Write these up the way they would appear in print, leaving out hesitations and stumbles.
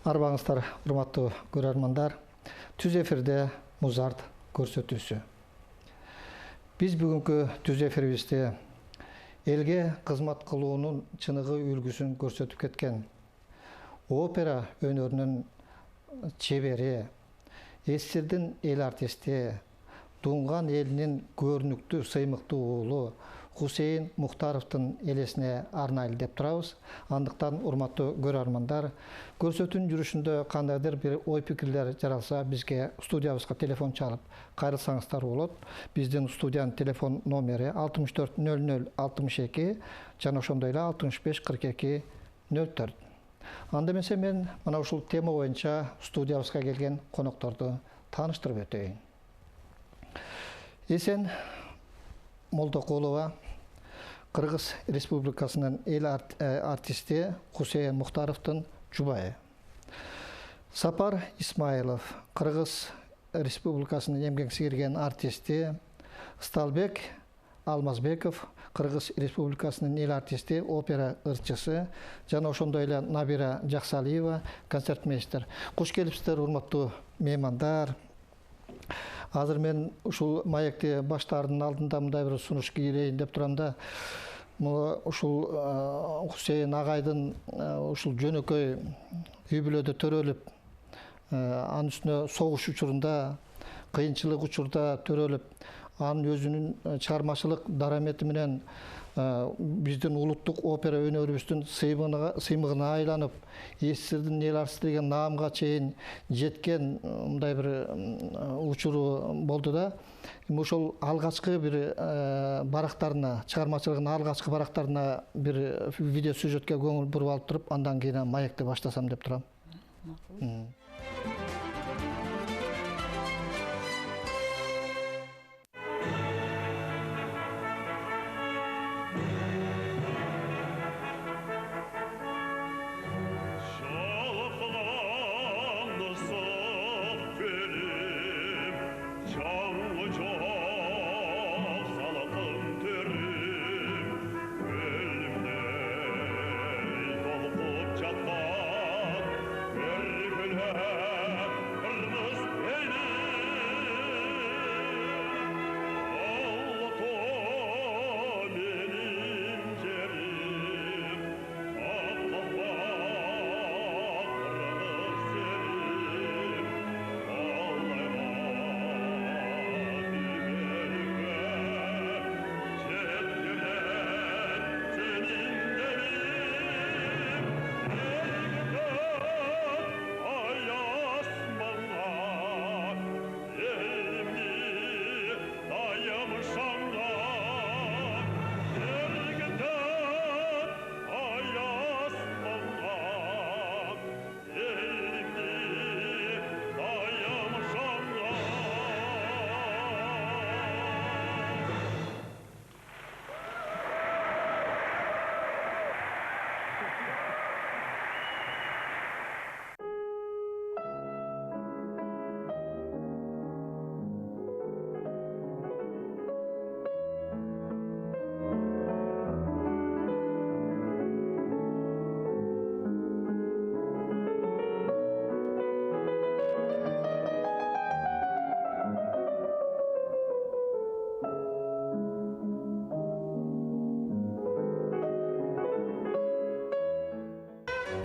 Арбаңыздар, урматтуу көрөрмандар, түз эфирде Музарт көрсөтүүсү. Биз бүгүнкү түз эфирибизде элге кызмат кылуунун чыныгы үлгүсүн көрсөтүп кеткен опера өнөрүнүн чебери, СССРдин эл артисти, Дунган элинин көрүнүктүү сыймыктуу уулу Хусейин Мухтаровдун элесине арнайлы деп турабыз. Андыктан урматтуу көрөрмандар, көрсөтүүнүн жүрүшүндө кандайдыр бир ой пикирлер жаралса, бизге студиябызга телефон чалып кайрылсаңыздар болот. Биздин студиянын телефон номери 64 00 62 жана ошондой эле 65 42 04. Анда эмесе мен мына ушул тема боюнча студиябызга келген конокторду тааныштырып өтөйүн. Эсен Молдокулова, Кыргыз Республикасынын эл артисти Хусейин Мухтаровдун жубайы. Сапар Исмайлов, Кыргыз Республикасынын эмгек сиңирген артисти. Сталбек Алмазбеков, Кыргыз Республикасынын эл артисти, опера ырчысы, жана ошондой эле Набира Жаксалиева, концертмейстер. Куш келипсиздер, урматтуу меймандар. Азыр мен ушул маекти баштаардын алдында мындай бир сунуш кийрейин деп турам да, ушул Хусейин агайдын ушул жөнөкөй үй бүлөдө төрөлүп, анын үстүнө согуш учурунда, кыйынчылык учурда төрөлүп, анын өзүнүн чыгармачылык дарамети менен биздин улуттук опера өнөрүбүздүн сыймыгына айланып, СССРдин эл артисти деген наамга чейин жеткен мындай бир учуру болду да. Ошол алгачкы бир барактарына, чыгармачылыгынын алгачкы барактарына бир видео сюжетке көңүл буруп алып туруп, андан кийин маекти баштасам деп турам.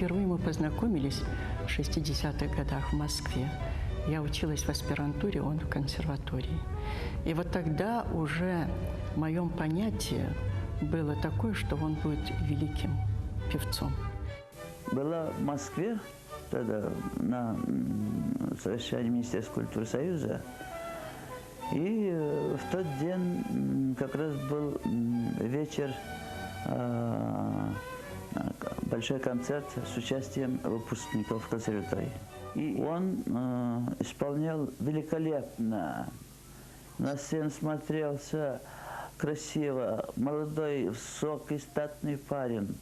Впервые мы познакомились в 60-х годах в Москве. Я училась в аспирантуре, он в консерватории. И вот тогда уже в моем понятии было такое, что он будет великим певцом. Была в Москве тогда на совещании Министерства культуры Союза. И в тот день как раз был вечер, большой концерт с участием выпускников консерватории. И он исполнял великолепно. На сцену смотрелся красиво, молодой, высокий, статный парень.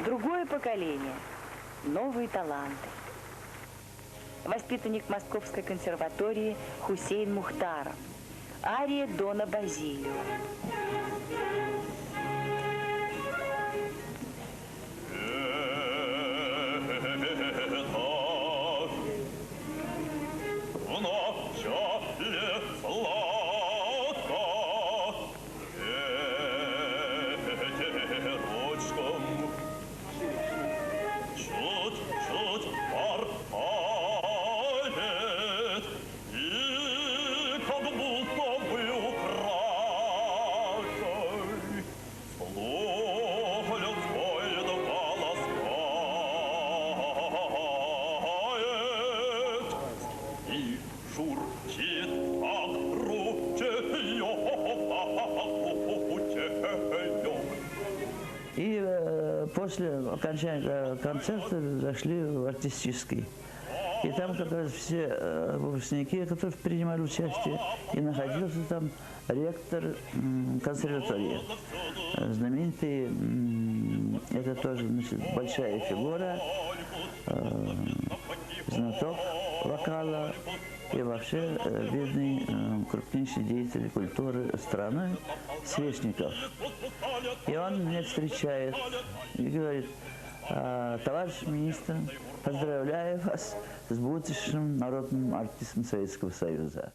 Другое поколение, новые таланты. Воспитанник Московской консерватории Хусейин Мухтаров. Ария Дона Базилио. И после окончания концерта зашли в артистический. И там как раз все выпускники, которые принимали участие, и находился там ректор консерватории. Знаменитый, это тоже, значит, большая фигура, знаток вокала и вообще видный крупнейший деятель культуры страны Свешников. И он меня встречает и говорит: товарищ министр, поздравляю вас с будущим народным артистом Советского Союза.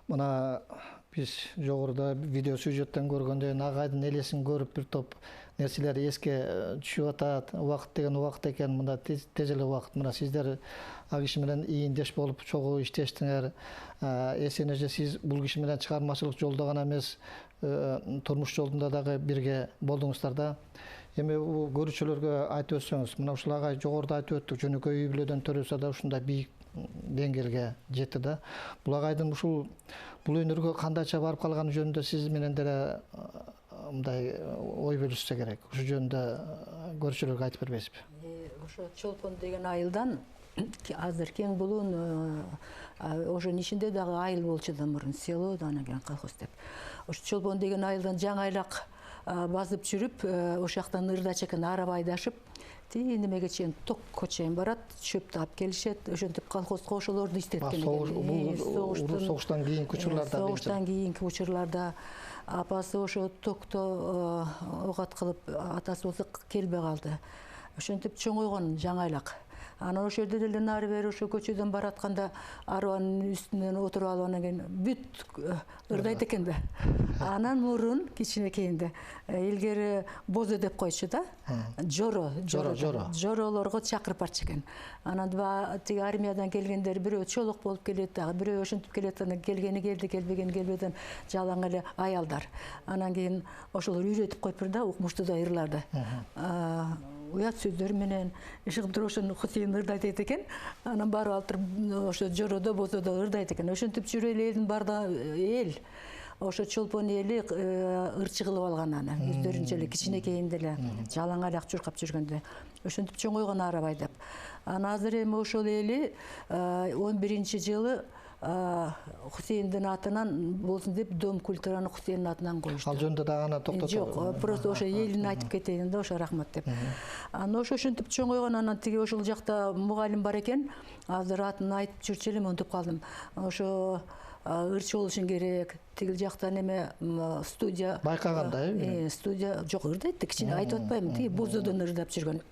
Мына биз жогоруда видео сюжеттен көргөндө агайдын элесин көрүп бир топ нерселер эске түшүп атат. Убакыт деген убакыт экен, мында тез эле убакыт. Мына сиздер ал киши менен ийиндеш болуп чогуу иштештиңер. Эсенеже сиз бул киши менен чыгармачылык жолдо гана эмес, турмуш жолунда дагы бирге болдуңуздар да. Эми бул көрүүчүлөргө айтып өтсөңүз, мына ушул агай жогоруда айтып өттүк, жөнөкөй үй бүлөдөн төрөлсө да ушундай бийик деңгээлге жетти да. Бул агайдын бул өнөргө кандайча барып калганы жөнүндө сиз менен деле мындай ой бөлүшсө керек. Ушул жөнүндө көрүүчүлөргө айтып бербейсизби? Ошо Чолпон деген айылдан азыр Кең Булуун ошонун ичинде дагы айыл болчу да мурун, село да, анан кийин колхоз деп. Ошо Чолпон деген айылдан жаңайлак басып жүрүп, ошол жактан ырда чекен араба айдашып, немеге чейин Токко чейин барат, чөп таап келишет, ошентип колхозго ошолорду иштеткен экен. Согуштан кийинки учурларда. Согуштан кийинки учурларда апасы ошо Токто огат кылып, атасы болсо келбей калды. Ошентип чоңойгон жаңайлак. Анан ошол жерде деле нары бери ошо көчөдөн баратканда арбанын үстүнөн отуруп алып анан кийин бүт ырдайт экен да. Анан мурун кичинекейинде илгери бозо деп койчу да. Жоролорго чакырып барчу экен. Анан тиги армиядан келгендер бирөө чолок болуп келет дагы, бирөө ошентип келет, анан келгени келди, келбегени келбеден жалаң эле аялдар. Анан кийин ошолор үйрөтүп коюптур да, укмуштуудай ырларды. Уят сөздөр менен ишигип туруп ошону Хусейин ырдайт экен. Анан барып алып туруп ошо жородо бозодо ырдайт экен. Ошентип жүрө эле элдин баарда эл ошо Чолпон эли ырчы кылып алган аны. Өздөрүнчө эле кичинекейинде эле жалаң аяк чуркап жүргөндө ошентип чоңойгон арабай деп. Анан азыр эми ошол эли 11-жылы Хусейндин атынан болсун деп Дом культураны Хусейндин атынан коюшту. Ал жөнүндө дагы аны токтотот. Жок, просто ошо элин айтып кетейин да, ошо рахмат деп. Анан ошо ошентип чоңойгон, анан тиги ошол жакта мугалим бар экен. Азыр атын айтып жүрчү элем, унутуп калдым. Ошо ырчы болушуң керек. Тигил жакта неме студия байкагандай. Студия жок, ырдайт, кичине айтып атпайбы, тиги бозодон ырдап жүргөн.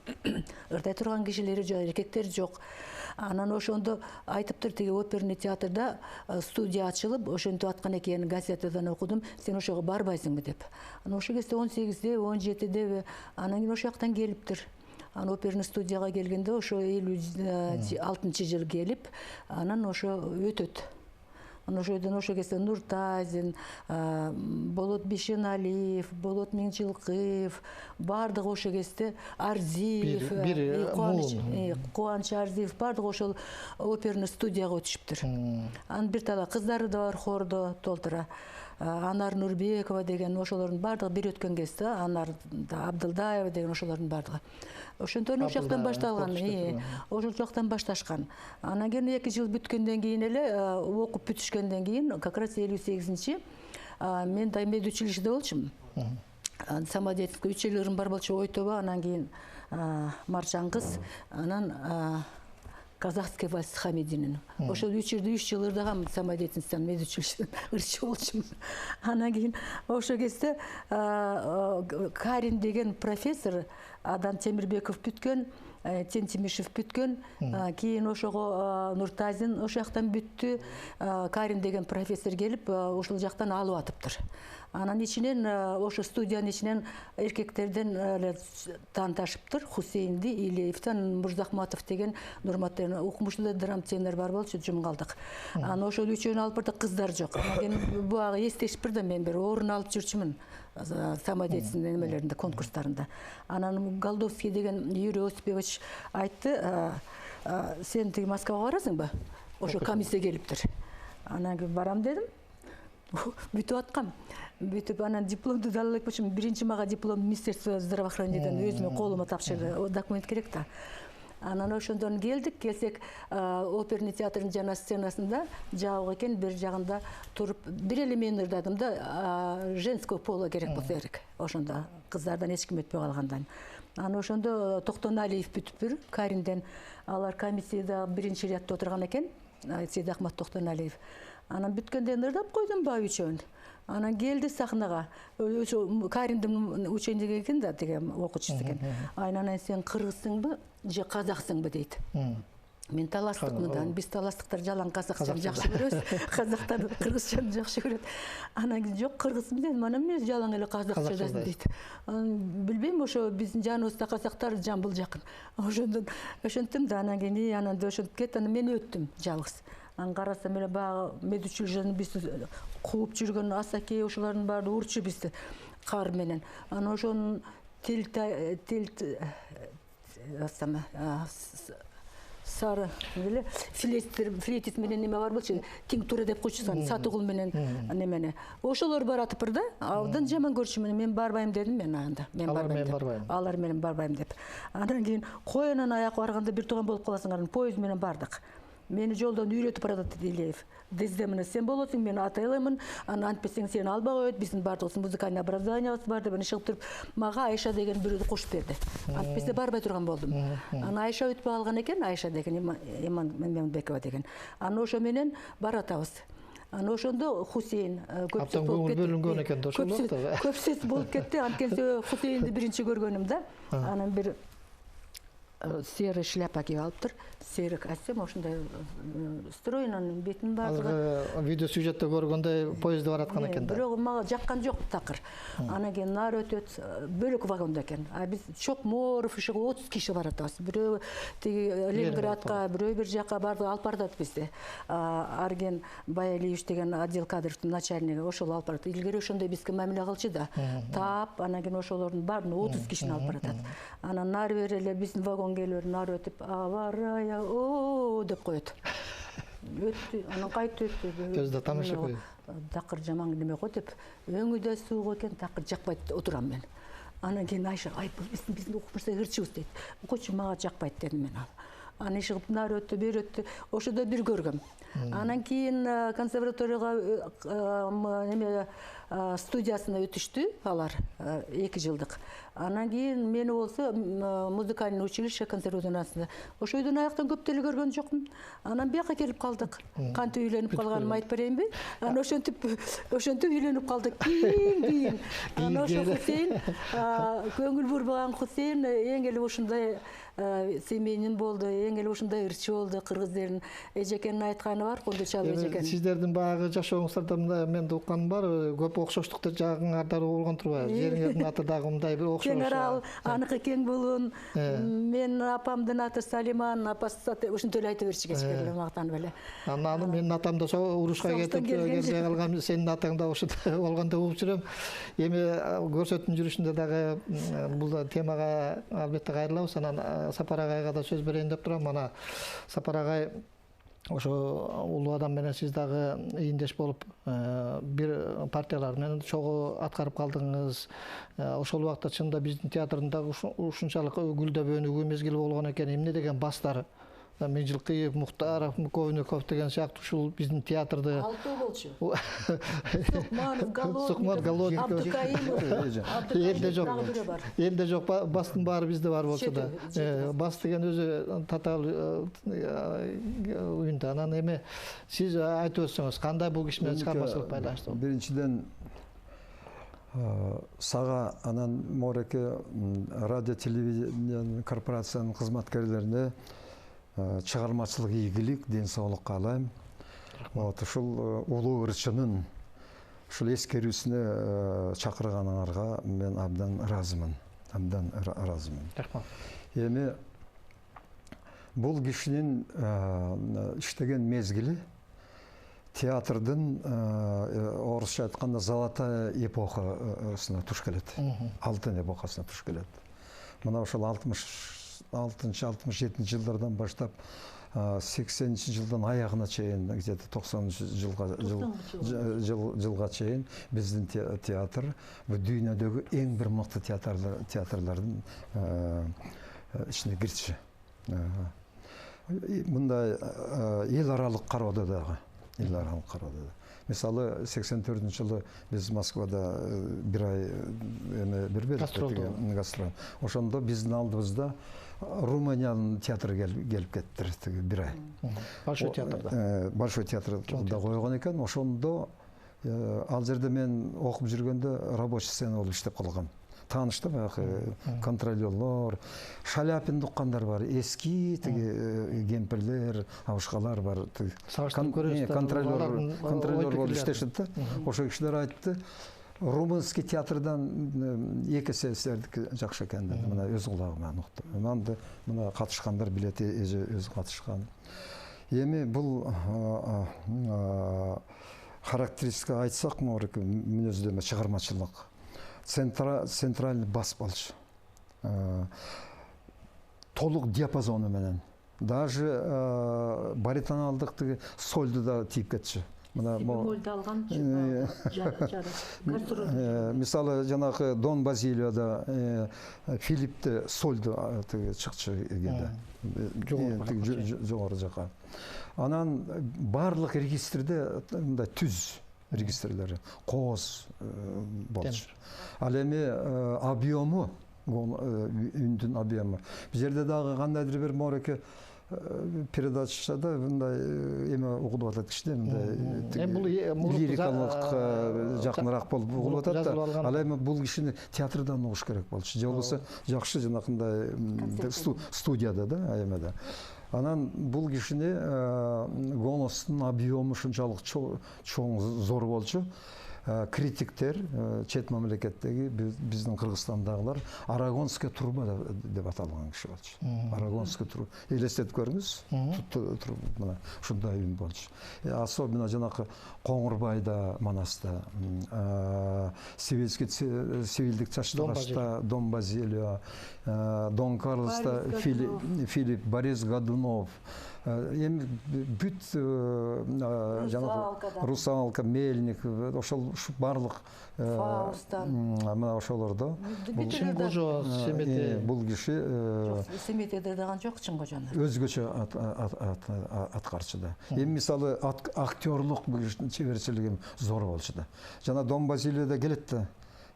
Ырдай турган кишилери жок, эркектер жок. Анан ошондо айтыптыр, тиги оперный театрда студия ачылып, ошентип аткан экен, газетадан окудум, сен ошого барбайсыңбы деп. Анан ошо кезде 18-де, 17-де, анан кийин ошол жактан келиптир. Анан оперный студияга келгенде ошо 56-жыл келип, анан ошо өтөт. Ошо кезде Нуртазин, Болот Бишеналиев, Болот Миңчилкыев, бардыгы ошо кезде Арзиев, Кубаныч Арзиев, бардыгы ошол оперный студияга өтүшүптүр. Анын бир тала кыздары да бар хордо толтура. Анар Нурбекова деген ошолордун бардыгы бир өткөн кезде, Анар Абдылдаева деген ошолордун бардыгы. Ошондон ошол жактан башталган, ошол жактан башташкан. Анан кийин 2 жыл бүткөндөн кийин эле, окуп бүтүшкөндөн кийин, как раз 58-чи мен Даймед училищеде болчумун. Самодеятельский училищем бар болчу Ойтобо, анан кийин Маржан кыз, анан казахский вальс Хамидинин. Ошол 3 жыл ырдагам самодеятельностьтан медучилищтен ырчы болчумун. Анан кийин ошол кезде Карин деген профессор Адам Темирбеков бүткөн, Тентимишев бүткөн, кейін ошого Нуртазин ошол жактан бүттү. Карин деген профессор келип, ошол жактан алып атыптыр. Анан ичинен ошо студиянын ичинен эркектерден тааныташыптыр. Хусейинди, Илиевтен, Мурзахматов деген Нурматтен укмуштуу драм-тенор бар болчу, жумгалдык. Анан ошол үчөөнү алып барды, кыздар жок. Анан буга эстешип да мен бир орун алып жүрчүмүн самодеятельность немелеринде, конкурстарында. Анан Голдовский деген Юрий Осипович айтты, сен тиги Москвага барасыңбы? Ошо комиссия келиптир. Анан барам дедим. Бүтүп аткам. Бүтүп анан дипломду да алып элекмичим. Биринчи мага диплом Министерство здравоохраненияден өзүмө колума тапшырды. Документ керек да. Анан ошондон келсек, оперный театрдын жана сценасында жабык экен, бир жагында туруп, бир эле мен ырдадым да, женского пола керек болсо керек. Ошондо кыздардан эч ким өтпөй калгандан. Анан ошондо Токтоналиев бүтүптүр, Каринден. Алар комиссияда биринчи рядда отурган экен, Сейдахмат Токтоналиев. Анан бүткөндөн ырдап койдум ба үчөөн. Анан келди сахнага. Кариндин учениги экен да, деген окуучусу экен. Анан сен кыргызсыңбы же казаксыңбы дейт. Мен таластыкмын, биз таластыктар жалаң казакчаны жакшы көрөбүз. Казактар кыргызчаны жакшы көрөт. Анан жок, кыргызмын дедим. Анан мен жалаң эле казакча жаздым дейт. Билбейм, ошо биздин жаныбызда казактар жамбыл жакын. Ошентим да, анан кийин анан ошентип кетти. Анан мен өттүм жалгыз. Анан карасам эле баягы медучилищени бизди кууп жүргөн Асаки ошолордун баары урчу бизди кар менен. Анан ошонун сары флейтист менен неме бар болчу, тиң тура деп койчусун, Сатыгул менен немени. Ошолор баратыптыр да, абдан жаман көрчүмүн. Мен барбайм дедим мен анда. Мен барбайм. Алар менен барбайм деп. Анан кийин коенан аяк барганда бир тууган болуп каласың, поезд менен бардык. Мени жолдон үйрөтүп баратат Илиев. Дезде мына сен болосуң, мен атай аламын, антпесең сени албай коет, биздин бардыгыбыз музыкальный образованиябыз бар деп чыгып туруп, мага Айша деген бирөөнү кошуп берди. Антпесе барбай турган болдум. Анан Айша өтпөй калган экен, Айша деген Иман Мембекова деген. Анан ошо менен баратабыз. Анан ошондо Хусейин көпсөз болуп кетти. Бөлүнгөн экен да ошолор. Көпсөз болуп кетти. Анткени Хусейинди биринчи көргөнүм да. Анан бир серый шляпа кийип алыптыр. Серый костюм, ошондой стройнун бетин бардыгы. Видео сюжетте көргөндөй поездде бараткан экен да. Бирок мага жаккан жок такыр. Анан кийин нары өтөт, бөлөк вагонда экен. А биз Чокморов иши 30 киши баратабыз. Бирөө тиги Ленинградка, бирөө бир жакка барды алып баратат бизди. Арген Баялиевич деген отдел кадрдын начальниги ошол алып барат. Илгери ошондой бизге мамиле кылчу да. Таап, анан кийин ошолордун баарын 30 кишини алып баратат. Анан нары бери эле биздин вагон келип, нары өтүп, аварая деп коет. Өттү, анан кайта өттү. Көздө тамаша кой. Такыр жаман неме го деп, өңү да суук экен, такыр жакпайт отурам мен. Анан кийин Айша, ай бул биздин укмушту ырчыбыз дейт. Койчу, мага жакпайт дедим мен ал. Анан ишигип нары өттү, бери өттү. Ошодо бир көргөм. Анан кийин консерваторияга неме студиясына өтүштү алар 2 жылдык. Анан кийин мени болсо музыкальный училище консерваториясында. Ошо үйдөн аяктан көп деле көргөн жокмун. Анан бияка келип калдык. Кантип үйлөнүп калганымды айтып берейинби? Анан ошентип үйлөнүп калдык. Кийин. Анан ошо Хусейин, көңүл бурбаган Хусейин эң эле ушундай семейнин болду, эң эле ушундай ырчы болду кыргыздардын. Эжекенин айтканы бар, кунду чал эжекен. Сиздердин багы жашооңуздарда мен да укканым бар, көп окшоштуктар жагыңардар болгон турбайбы? Жериңердин аты дагы мындай бир окшош. Генерал, аныкы Кең Булун, мен апамдын аты Салиман, апасы ушинтип эле айта берчү кечке мактанып эле. Анан менин атам да урушка кетип келбей калган, сенин атаң да ушундай болгондо угуп жүрөм. Эми көрсөтүүнүн жүрүшүндө дагы бул темага албетте кайрылабыз. Анан Сапар агайга да сөз берейин деп турам. Ана Сапар агай ошо улуу адам менен сиз дагы ийиндеш болуп бир партиялар менен чогуу аткарып калдыңыз. Ошол убакта чында биздин театрдын дагы ушунчалык гүлдөп өнүгүү мезгили болгон экен. Эмне деген бастар Менжилкиев, Мухтаров, Муковников деген сияқты ушул биздин театрды Алтоо болчу. Сукман, Голодников. Элде жок. Элде жок, бастын баары бизде бар болчу да. Бас деген өзү татаал уюнда. Анан эми сиз айтып өтсөңүз, кандай бул киши менен чыгармачылык байланыштуу? Биринчиден сага анан мореке радио телевидение корпорациянын кызматкерлерине чыгармачылык ийгилик, ден соолук каалайм. Ушул улуу ырчынын ушул эскерүүсүнө чакырганыңарга мен абдан ыраазымын. Рахмат. Эми бул кишинин иштеген мезгили театрдын орусча айтканда золотая эпохасына туш келет. Алтын эпохасына туш келет. Мына ошол 66-67 жылдардан баштап 80-жылдын аягына чейин, где-то 90-жылга чейин биздин театр дүйнөдөгү эң бир мыкты театрлардын ичине кирчү. Мындай эл аралык кароодо дагы. Мисалы 84-жылы биз Москвада бир ай гастроль. Ошондо биздин алдыбызда Румыниянын театры келип кетти бир ай. Большой театрда. Большой театрда койгон экен. Ошондо ал жерде мен окуп жүргөндө рабочий сцена болуп иштеп калгам. Тааныштым, контролёрлор, Шаляпин дуккандар бар, эски кемпирлер, абышкалар бар. Контролёр болуп иштешет да. Ошол кишилер айтты, румынский театрдан 2 эсе силердики жакшы экен деди. Мына өз кулагым менен уктум. Мында мына катышкандар билет, өзү катышкан. Эми бул характеристика айтсак, мүнөздөмө чыгармачылык. Центральный бас болчу. Толук диапазону менен. Даже баритоналдык сольду да тийип кетчү. Мольду алган мисалы жанагы Дон Базилиода Филиппте сольду чыкчу эге. Жогору жака. Анан барлык регистрде мындай түз регистрлери кооз болчу. Ал эми объему, үндүн объему. Бул жерде дагы кандайдыр бир мореке передачада мындай эме угулуп атат кишиде, мындай лирикалык жакыныраак болуп угулуп атат да. Ал эми бул кишини театрдан угуш керек болчу. Же болбосо жакшы жанакындай студияда да, эмеде. Анан бул кишини голостун объему ушунчалык чоң, зор болчу. Критиктер, чет мамлекеттеги биздин Кыргызстандагылар Арагонская труба деп аталган киши болчу. Арагонская труба. Элестетип көрүңүз. Мына ушундай үн болчу. Особенно жанакы Коңурбайда, Манаста, Сивилдик Чачтагашта, Дон Базилио, Дон Карлоста, Филипп, Борис Годунов, эми бүт Русалка, Мельник, ошол барлык мына ошолордо бул киши Семетеде даган жок, Чыңгожону өзгөчө аткарчу да. Эми мисалы актерлук чеберчилигим зор болчу да. Жана Дон Базилиода келет да.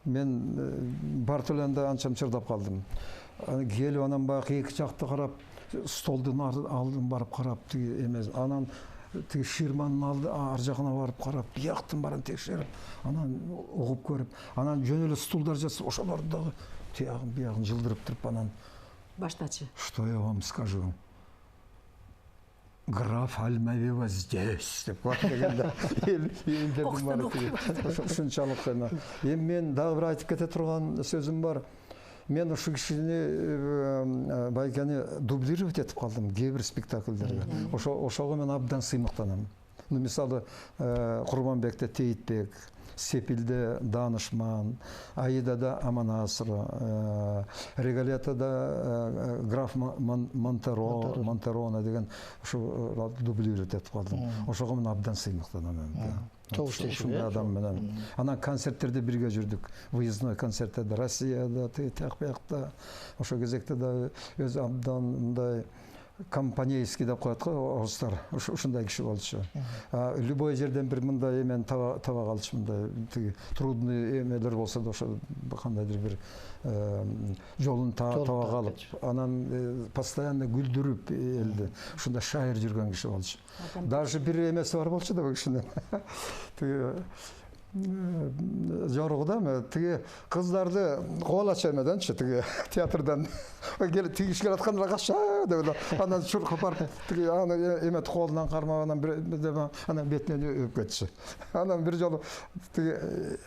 Мен Бартоланда анчам чырдап калдым. Келип анан баягы эки жакты карап, столдун алдын барып карап, эмес, анан ширманын алды ар жагына барып карап, бияктын барын текшерип, анан угуп көрүп, анан жөн эле стулдар жатса, ошолорду дагы тиягын биягын жылдырып туруп, анан баштачы. Что я вам скажу? Граф Альмавива здесь, деп дегенде, ушунчалык эме. Эми мен дагы бир айтып кете турган сөзүм бар. Мен ушу кишини байкени дублировать этип калдым кээ бир спектакльдерге. Ошого мен абдан сыймыктанам. Мисалы Курманбекте Тейтбек, Сепилде Данышман, Аидада Аманасова, Регалетада граф Монтерона деген ушу дублировать этип калдым. Ошого мен абдан сыймыктанам. Ушундай адам менен. Анан концерттерде бирге жүрдүк. Выездной концерттерде Россияда, тияк-биякта. Ошол кезекте да өз абдан мындай компанейский деп коет го орустар. Ушундай киши болчу. Любой жерден бир мындай эмен таба калчу, мындай тиги трудный эмелер болсо да ошо кандайдыр бир жолун таба калып, анан постоянно күлдүрүп элди. Ушундай шайыр жүргөн киши болчу. Даже бир эмеси бар болчу да бул кишинин. Тиги жоругуда тиги кыздарды коолачу эмеденчи тиги театрдан келип тиги киши келатканда каша деп анан чуркап барып тиги аны эметип колунан кармап анан бетинен өп кетчү. Анан бир жолу тиги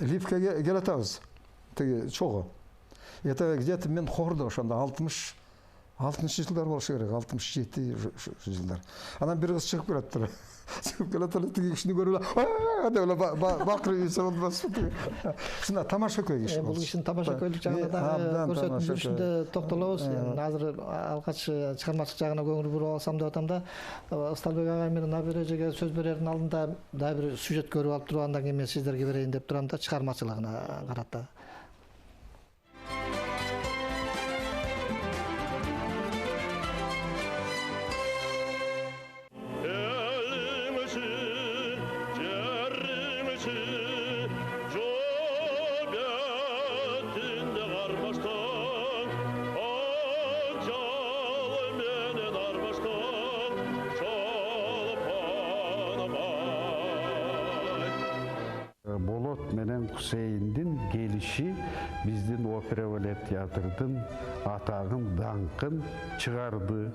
лифтке келатабыз тиги чогуу. Это где-то мен хордо ошондо 60-60 жылдар болушу керек, 67 жылдар. Анан бир кыз чыгып келатыр. Чыгып келатыр, тиги кишини көрүп деп бакырып ийсе болбосу. Шуна тамаша көй киши. Бул кишинин тамаша көйлүк жагында көрсөтүп жүрүшүндө токтолобуз. Азыр алгач чыгармачылык жагына көңүл буруп алсам деп атам да, Ысталбек агай менен Набир эжеге сөз берердин алдында дагы бир сюжет көрүп алып туруп андан кийин мен сиздерге берейин деп турам да, чыгармачылыгына карата. Болот менен Хусейндин келиши биздин опера балет театрдын атагын, даңкын чыгарды.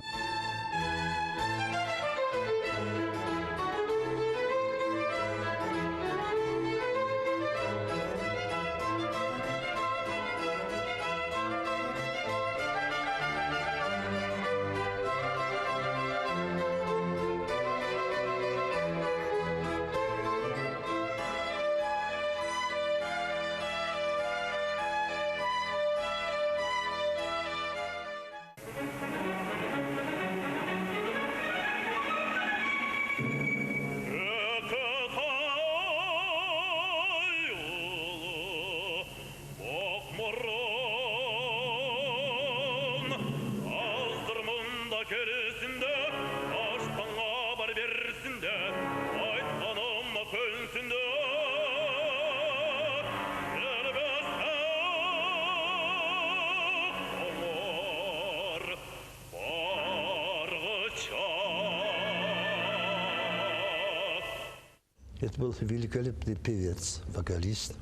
Это был великолепный певец, вокалист,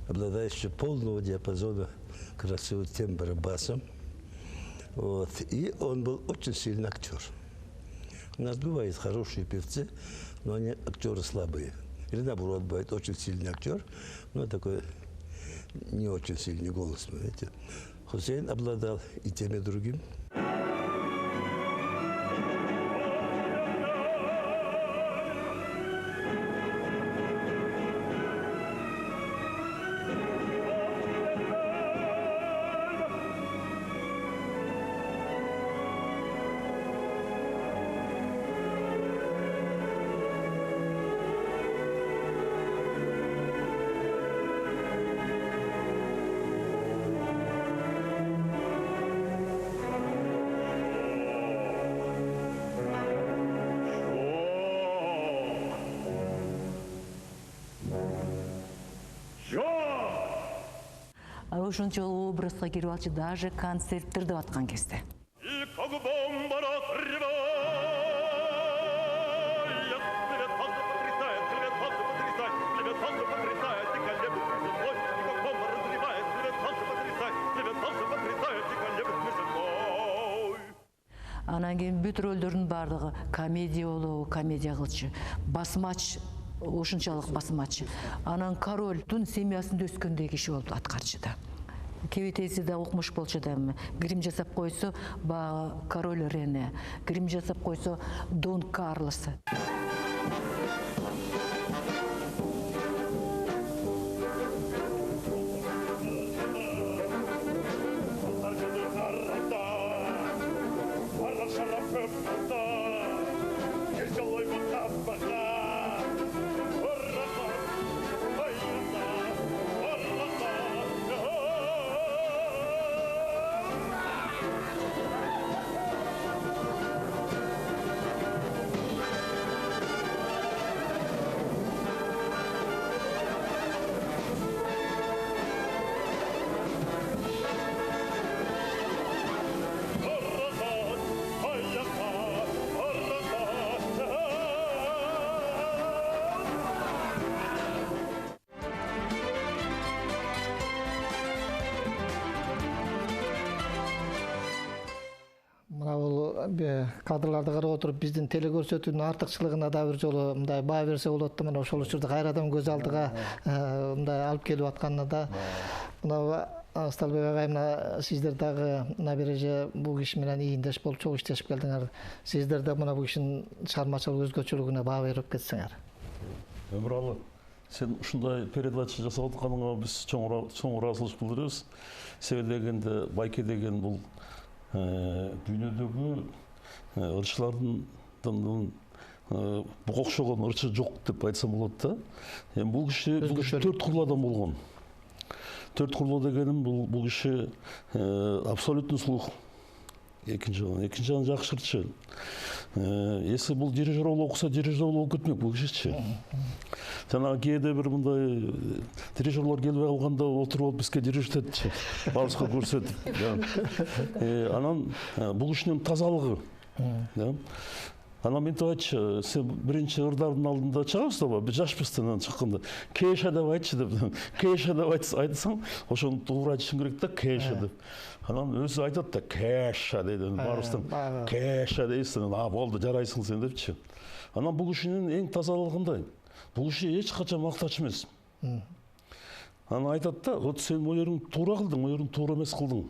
обладающий полного диапазона красивого тембра басом. Вот. И он был очень сильный актер. У нас бывают хорошие певцы, но они актеры слабые. Или наоборот, бывает очень сильный актер, но такой не очень сильный голос. Понимаете? Хусейн обладал и тем, и другим. Ошончо образга кирип алчу, даже концерттер деп аткан кезде. Анан кийин бүт рөлдөрдүн бардыгы комедия болобу, комедия кылчу. Басмач, ошончолук басмач. Анан корольдун семьясында өскөндөй киши болду аткарчу да. Кебетеси да окмуш болчу да. Грим жасап койсо, король Рене. Грим жасап койсо, Дон Карлос. Мына бул кадрларды карап отуруп биздин телекөрсөтүүнүн артыкчылыгына да бир жолу мындай баа берсе болот да, мына ошол учурда кайрадан көз алдыга мындай алып келип атканына да мына Асталбек агай, мына сиздер дагы мына бир эже бул киши менен ийиндеш болуп чогуу иштешип келдиңер. Сиздер да мына бул кишинин чыгармачылык өзгөчөлүгүнө баа берип кетсеңер. Өмүралы, сен ушундай передача жасап атканыңа биз чоң ыраазычылык билдиребиз. Себеби дегенде Байке деген бул дүйнөдөгү ырчылардын буга окшогон ырчы жок деп айтсам болот да. Эми бул киши 4 курлуу адам болгон. 4 курлуу дегеним бул киши абсолютный слух. Экинчи жагын жакшы ырчы. Если бул дирижер болуп окуса, дирижер болуп кетмек бул кишичи. Жана кээде бир мындай дирижерлор келбей калганда отуруп алып бизге дирижертетчи. Баарыбызга көрсөтүп. Анан бул кишинин тазалыгы. Анан мынтип айтчы, сен биринчи ырдардын алдында чыгабыз да, биз жашпастан чыкканда Кеша деп айтчы деп. Кеша деп айтсаң, ошону туура айтышың керек да, Кеша деп. Анан өзү айтат да, Кеша дейт. Баарыбыздан Кеша дейсиң, болду, жарайсың сен депчи. Анан бул кишинин эң тазалыгындай. Бул киши эч качан мактач эмес. Анан айтат да, вот сен моерің туура кылдың, моерің туура эмес кылдың.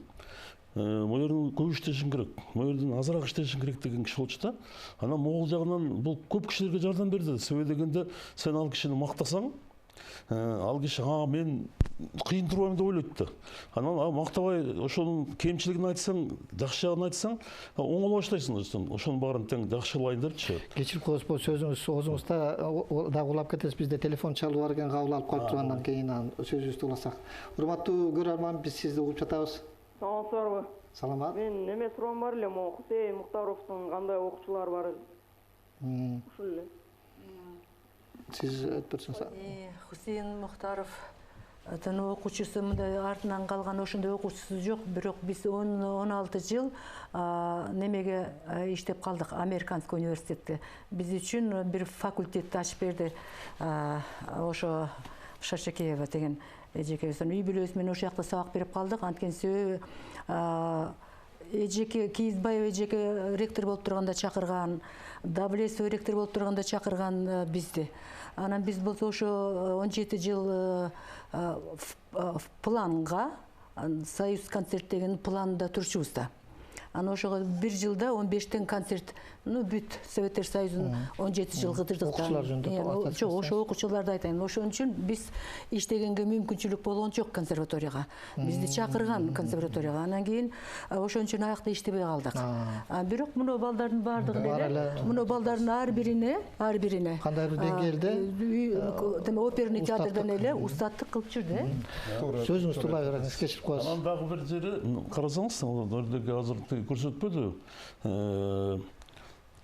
Моерің көп иштешиң керек, моерден азыраак иштешиң керек деген киши болчу да. Анан могул жагынан бул көп кишилерге жардам берди. Себеби дегенде сен ал кишини мактасаң, ал киши мен кыйын турбайм деп ойлойт да. Анан мактабай ошонун кемчилигин айтсаң, жакшы жагын айтсаң, оңоло баштайсың. Ошонун баарын тең жакшылайын депчи. Кечирип коесуз, бул сөзүңүз оозуңузда дагы улап кетесиз. Бизде телефон чалуу бар экен, кабыл алып коюптур, андан кийин сөзүбүздү уласак. Урматтуу көрөрман, биз сизди угуп жатабыз. Саламатсыздарбы? Саламат. Мен неме суроом бар эле, могу Хусейин Мухтаровдун кандай окуучулары бар? Ушул эле. Сиз айтып берсеңиз. Хусейин Мухтаров окуучусу мындай артынан калган ошондой окуучусу жок, бирок биз 16 жыл немеге иштеп калдык, Американский университетте. Биз үчүн бир факультетти ачып берди ошо Шашекеева деген эжекебиздин. Үй бүлөбүз менен ошол жакта сабак берип калдык. Анткени себеби эжеке Кийизбаева эжеке ректор болуп турганда чакырган, Давлесова ректор болуп турганда чакырган бизди. Анан биз болсо ошо 17 жыл планга, Союз концерт деген планда турчубуз да. Анан ошого бир жылда 15тен концерт, бүт Советтер Союзунун 17 жыл кыдырдык. Жок, ошо окуучуларды айтайын. Ошон үчүн биз иштегенге мүмкүнчүлүк болгон жок консерваторияга. Бизди чакырган консерваторияга. Анан кийин ошон үчүн аякта иштебей калдык. Бирок мына балдардын бардыгын эле, мына балдардын ар бирине кандай бир деңгээлде оперный театрдан эле устаттык кылып жүрдү. Сөзүңүздү улай бериңиз, кечирип коесуз. Анан дагы бир жери карасаңыз, өрдөгө азыр көрсөтпөдү.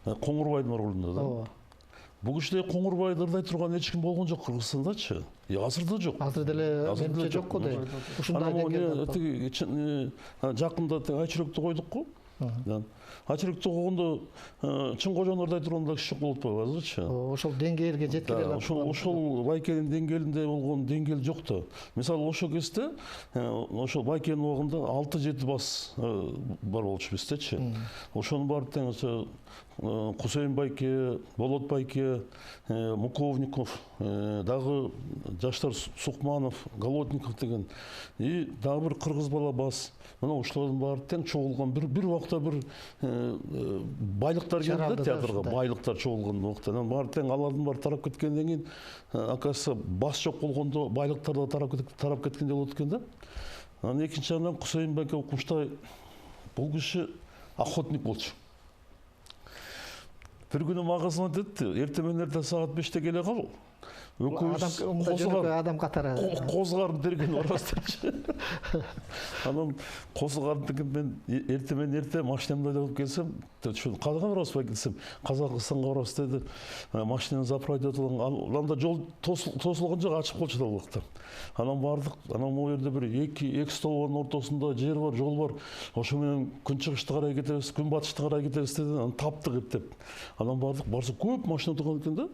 Коңурбайдын оргулунда да. Бул кишиде Коңурбайды ырдай турган эч ким болгон жок Кыргызстандачы. Азыр да жок. Азыр деле менимче жок го дейм. Ушундай деңгээлде жакында Айчүрөктү койдук го. Айчүрөктү койгондо Чын Кожону ырдай турганда киши жок болуп атпайбы азырчы? Ошол деңгээлге жеткире алат. Ошол Байкенин деңгээлинде болгон деңгээл жок да. Мисалы ошол кезде ошол Байкенин убагында 6-7 бас бар болчу биздечи. Ошонун баары тең Кусейин Байке, Болот Байке, Муковников, дагы жаштар Сукманов, Голодников деген и дагы бир кыргыз бала бас. Мына ушулардын баары тең чогулган бир убакта бир байлыктар келди да театрга, байлыктар чогулган убакта. Анан баары тең алардын баары тарап кеткенден кийин, акасы бас жок болгондо байлыктар да тарап кеткендей болот экен да. Анан экинчи жагынан Кусейин Байке укмуштай бул киши охотник болчу. Бир күнү мага айтты, эртең менен саат 5те келе кал. Адам катары. Козгарын терген барабыз депчи. Анан козгарын терген мен эртең машинамда алып келсем, ошо кадага барабыз десем, Казакстанга барабыз деди. Машинаны заправить этип алган. Анда жол тосулган жок, ачык болчу да убакта. Анан бардык, анан могу жерде бир эки столбордун ортосунда жер бар, жол бар. Ошо менен күнчыгышты карай кетебиз, күнбатышты карай кетебиз деди. Анан таптык эптеп. Анан бардык, барса көп машина турган экен да.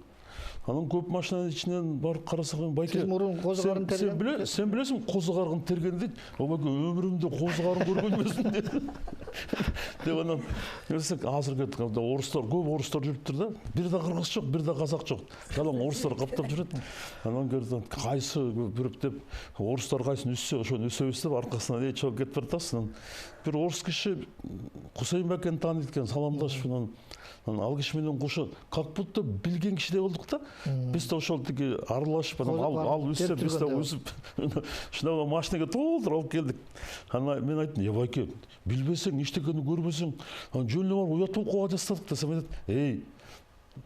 Анан көп машинанын ичинен барып карасак, Байке, сиз мурун козугарын терген? Сен билесиң козугарын терген дейт. Өмүрүмдө козугарын көргөн эмесмин дейт. деп анан нерсек азыркы орустар көп орустар жүрүптүр да, бир да кыргыз жок, бир да казак жок, жалаң орустар каптап жүрөт. Анан көрдүм кайсы бирip деп орустар кайсын үссе ошону өсөбүз деп аркасынан чогуп кетип баратабыз. Бир орус киши Кусейин Бакени тааныйт экен, саламдашып ал киши менен кошо как будто билген кишидей болдук да. Биз да ошол тиги аралашып ал үссе биз да өсүп ушундай машинеге толтуруп алып келдик. Анан мен айттым, байке, билбесең, эчтекени көрбөсөң, жөн эле барып уят болуп калып жатсадык десем, айтат,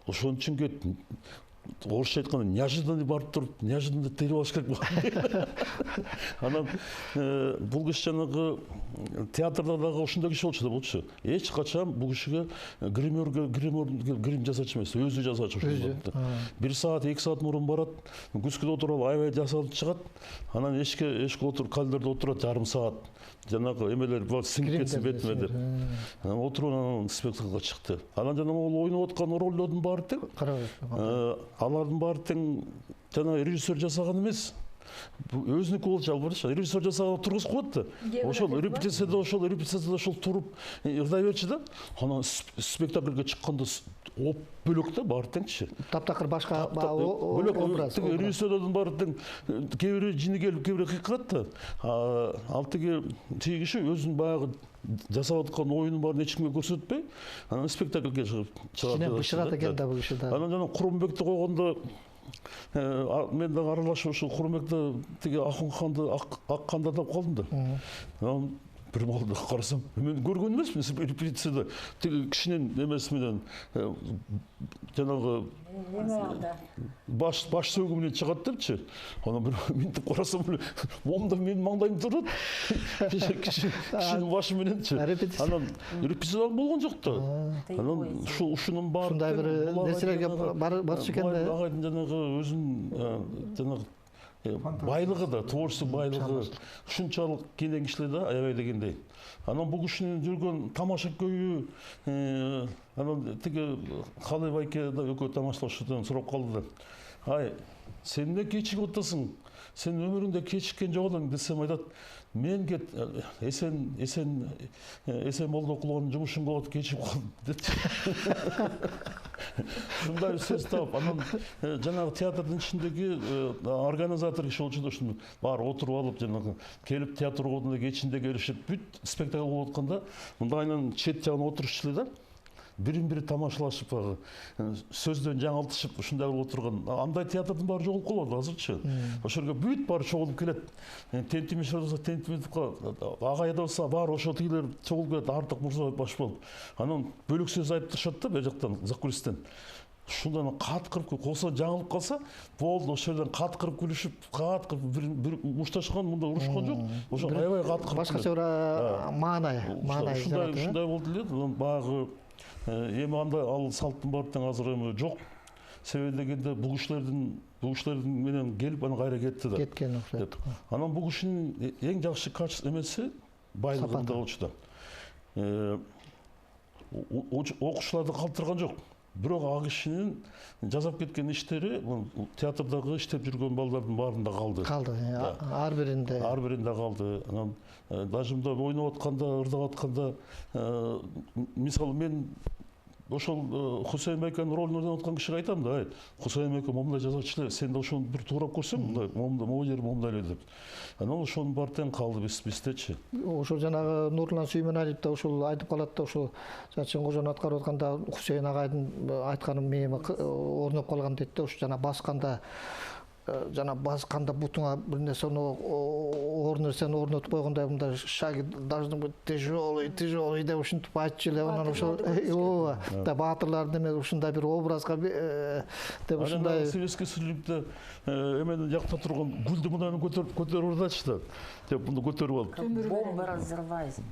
ошон үчүн кет. Орысша айтканда неожиданно барып туруп, неожиданно терип алыш керек болгон. Анан бул киши жанагы театрда дагы ушундай киши болчу. Эч качан бул кишиге грим жасачу эмес, өзү жасачу. 1 саат, 2 саат мурун барат, күскүдө отуруп аябай жасалып чыгат. Анан эшикке отуруп, калдерде отурат жарым саат. Жанагы эмелер сиңип кетсин бетиме деп. Анан отуруп анан спектаклга чыкты. Анан жанагы ол ойноп аткан ролдордун баары тең. Алардын баары тең жана режиссер жасаган эмес. Өзүнүкү болчу албырчы. Режиссер жасаган тургузуп коет да. Ошол репетицияда туруп ырдай берчи да. Анан спектакльге чыкканда оп бөлөк да баары теңчи. Таптакыр башка образ. Режиссерлордун баары тең. Кээ бири жини келип, кээ бири кыйкырат да. Ал тиги киши өзүнүн баягы жасап аткан оюнун баарын эч кимге көрсөтпөй, анан спектакльге чыгып бышырат экен да бул киши да. Анан жана Курумбекти койгондо мен дагы аралашып ошо Курумбекти тиги Акунханды аккандатып калдым да. Анан бир малда карасам, мен көргөн эмесмин репетицияда тиги кишинин эмеси менен жанагы баш сөгү менен чыгат депчи. Анан бир минтип карасам, момда менин маңдайым турат. Кишинин башы мененчи. Анан репетиция болгон жок да. Анан ушунун баары ушундай бир нерселерге барчу экен да. Агайдын жанагы өзүнүн жанагы байлыгы да, творчество байлыгы ушунчалык келген кишилер да аябай дегендей. Анан бул кишинин жүргөн тамаша көйү, анан тиги Калый байке да экөө тамашалашуудан сурап калды да. Ай, сен эмне кечигип атасың? Сен өмүрүңдө кечиккен жок элең десем, айтат, мен кет эсен Молдокуловдун жумушун кылып кечигип калдым депчи. Ушундай сөз таап, анан жанагы театрдын ичиндеги организатор киши болчу да, ушуну баары отуруп алып, жанагы келип театр койгондо кечинде келишип, бүт спектакль болуп атканда, мындайынан чет жагына отурушчу эле да. Бирин-бири тамашалашып, сөздөн жаңылтышып, ушундай болуп отурган. Андай театрдын баары жоголуп калат азырчы. Ошол жерге бүт баары чогулуп келет. Тентимиш болсо Тентимишке, Агайда болсо баары ошол тигилер чогулуп келет, Артык Мурза баш болуп. Анан бөлөк сөз айтып турушат да, бер жактан, закулистен. Ушундан кат кырып колсо жаңылып калса, болду, ошол жерден кат кырып күлүшүп, кат кырып бир мушташкан, мында урушкан жок. Ошо аябай кат кырып. Башкача бир маанай. Ушундай болду эле. Баягы эми андай ал салттын баары тең азыр эми жок. Себеби дегенде бул кишилердин менен келип анан кайра кетти да. Кеткен окшойт. Анан бул кишинин эң жакшы качество эмеси байлыгында болчу да. Окуучуларды калтырган жок. Бирок ал кишинин жасап кеткен иштери театрдагы иштеп жүргөн балдардын баарында калды. Ар биринде калды. Анан даже мында ойноп атканда, ырдап атканда, мисалы мен ошол Кусейин байкенин ролун ойноп аткан кишиге айтам да, Кусейин байке момундай жазачу эле, сен да ошону бир туурап көрсөң, могу жери момундай эле деп. Анан ошонун баары тең калды биздечи. Ошол жанагы Нурлан Сүймөналиев да ошол айтып калат да, ошол Чыңгызжан аткарып атканда Кусейин агайдын айтканы мээме орноп калган дейт да, ошо жана басканда бутуңа бир нерсени орнотуп койгондой, мындай шаги должны быть тяжелый деп ушинтип айтчу эле. Анан ошол да баатырлардын эмес ушундай бир образга деп ушундай Советский Союзда эменин жакта турган гүлдү мындан көтөрүп ырдачы да. Деп муну көтөрүп алып.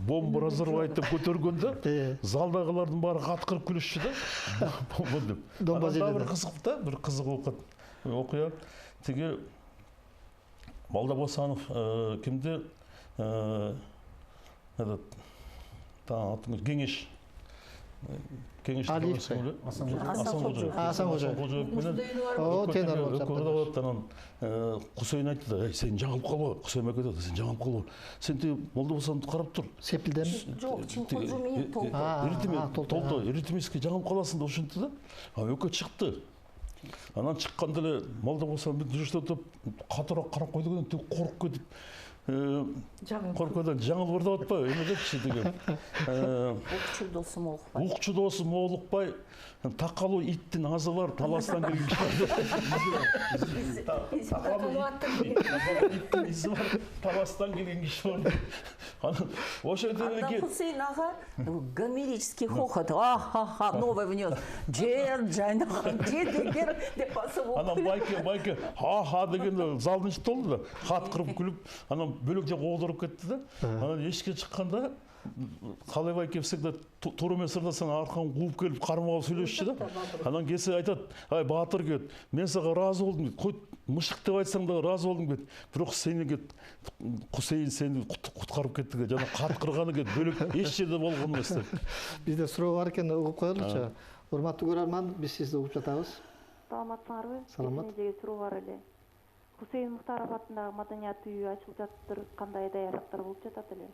Бомба разорвать деп көтөргөндө залдагылардын баары каткырып күлүшчү да. Бомба деп. Бир кызык да, бир кызык окуя. Тиги Балдабосанов кимди Кеңеш Алиев О, тенор болсам. Құсайын айтты да, сен жаңылып қалма, Құсайын әке айтады, сен жаңылып қалма. Сен де молда болсаң қарап тұр. Сепілден? Жоқ, чынқожу мен толды. Эритмеске жаңылып қаласың да ушынты да. Өке шықты. Анан шыққанда эле молда болсам жүрүштө өтүп, катыраак карап койду деген коркуп кетип. Коркудан жаңыл барды атпай, эме депчи деген. Укчу досум Олукбай. Укчу досум Олукбай, такалуу иттин азы бар, таластан келген киши. Иттин изи бар, таластан келген киши бар. Анан ошо жерге Хусейн ага гомерический хохот. Ха-ха-ха, новый внес. Жер жайнаган жер деп басып. Анан байке ха-ха деген залдын ичи толду да. Хат кырып күлүп, анан бөлөк жак оодуруп кетти да. Анан эшикке чыкканда Калай байке всегда туура эмес ырдасаң аркан кууп келип кармап алып сүйлөшчү да. Анан келсе айтат, ай Баатыр кет, мен сага ыраазы болдум дейт. Кой мышык деп айтсаң да ыраазы болдум дейт. Бирок сени Кусейин сени куткарып кетти деп, жана кат кырганы кет, бөлөк эч жерде болгон эмес деп. Бизде суроо бар экен, угуп коелучу. Урматтуу көрөрман, биз сизди угуп жатабыз. Саламатсыңарбы? Саламат. Сизге суроо бар эле. Хусейн Мухтаров атындагы маданият үйү ачылып жатыптыр, кандай даярдыктар болуп жатат эле?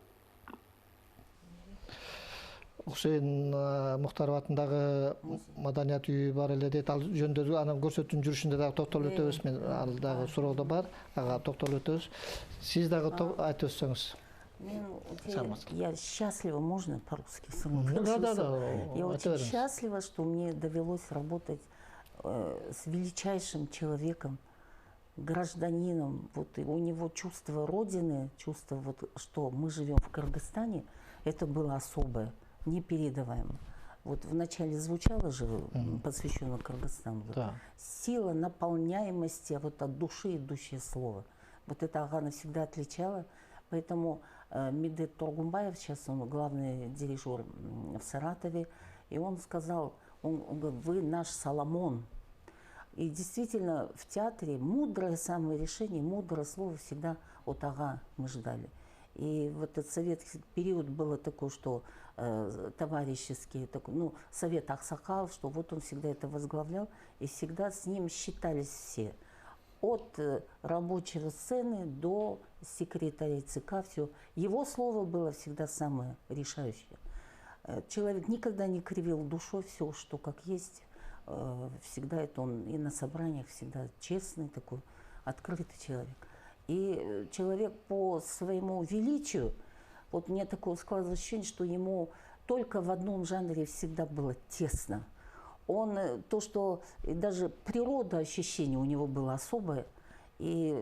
Хусейн Мухтаров атындагы маданият үйү бар эле дейт. Ал жөнүндө анан көрсөтүүнүн жүрүшүндө дагы токтолуп өтөбүз. Мен ал дагы суроодо бар. Ага токтолуп өтөбүз. Сиз дагы айтып өтсөңүз. Я счастлива, можно по-русски? Да. Я очень счастлива, что мне довелось работать с величайшим человеком, гражданином. Вот у него чувство родины, чувство, вот, что мы живем в Кыргызстане, это было особое, непередаваемо. Вот вначале звучало же, посвящено Кыргызстану, Да. Сила наполняемости, вот от души идущее слово. Вот это Ага навсегда отличало. Поэтому Медет Тургумбаев, сейчас он главный дирижер в Саратове, и он сказал, он говорит, вы наш Соломон. И действительно в театре мудрое самое решение, мудрое слово всегда от Ага мы ждали. И вот этот советский период было такой, что товарищеский, такой, ну, совет Аксакал, что вот он всегда это возглавлял, и всегда с ним считались все. От рабочего сцены до секретаря ЦК, все. Его слово было всегда самое решающее. Человек никогда не кривил душой, все, что как есть. Всегда это он и на собраниях всегда честный такой, открытый человек. И человек по своему величию, вот мне такое складывалось ощущение, что ему только в одном жанре всегда было тесно. Он, то, что даже природа ощущения у него была особая, и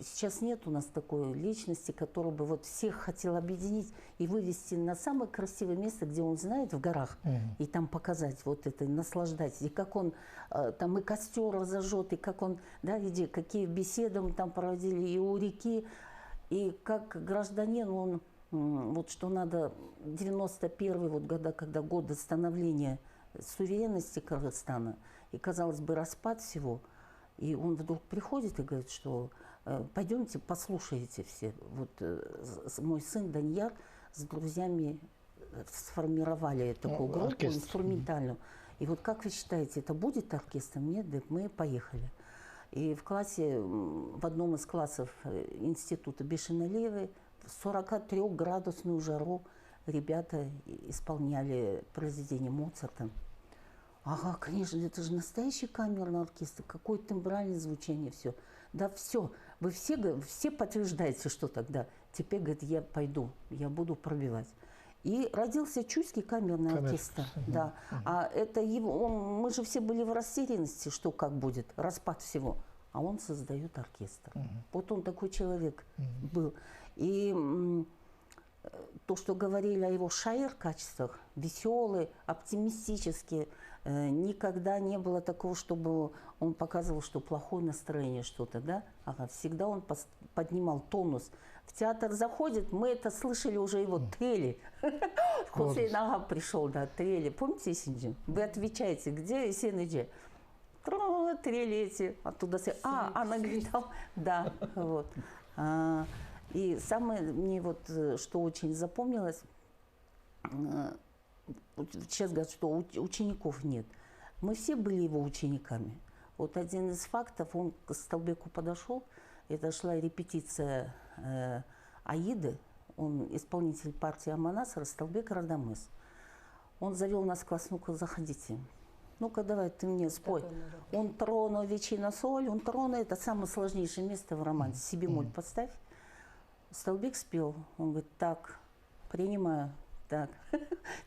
сейчас нет у нас такой личности, которая бы вот всех хотел объединить и вывести на самое красивое место, где он знает, в горах, и там показать вот это, наслаждать. И как он там и костер разожжет, и как он, да, иди, какие беседы мы там проводили и у реки, и как гражданин он, вот что надо, 91-й вот года, когда годы становления суверенности Кыргызстана, и, казалось бы, распад всего, и он вдруг приходит и говорит, что пойдемте, послушайте все. Вот мой сын Данияр с друзьями сформировали такую группу инструментальную. И вот как вы считаете, это будет оркестр? Нет, да, мы поехали. И в классе, в одном из классов института Бешеналиевой в 43-градусную жару ребята исполняли произведение Моцарта. Ага, конечно, это же настоящий камерный оркестр, какое тембральное звучание, все. Да, все. Вы все подтверждаете, что тогда. Теперь, говорит, я пойду, я буду пробивать. И родился Чуйский камерный оркестр. Да. А это его, мы же все были в растерянности, что как будет, распад всего. А он создает оркестр. Вот он такой человек был. И то, что говорили о его шаир качествах, веселый, оптимистический, никогда не было такого, чтобы он показывал, что плохое настроение что-то, да? Ага, всегда он поднимал тонус. В театр заходит, мы это слышали уже его трели. Хусейн Ага пришел, да, трели. Помните, Есенджи? Вы отвечаете, где Есенджи? Трели эти, оттуда все. Она говорит, да, вот. И самое мне вот, что очень запомнилось, сейчас говорят, что учеников нет. Мы все были его учениками. Вот один из фактов, он к Столбеку подошел, это шла репетиция Аиды, он исполнитель партии Аманасара, Столбек Радамыс. Он завел нас в класс, ну-ка, заходите. Ну-ка, давай, ты мне спой. Он трону вечина соль, он трону, это самое сложнейшее место в романсе. Си бемоль поставь. Столбек спел, он говорит, так, принимаю, так.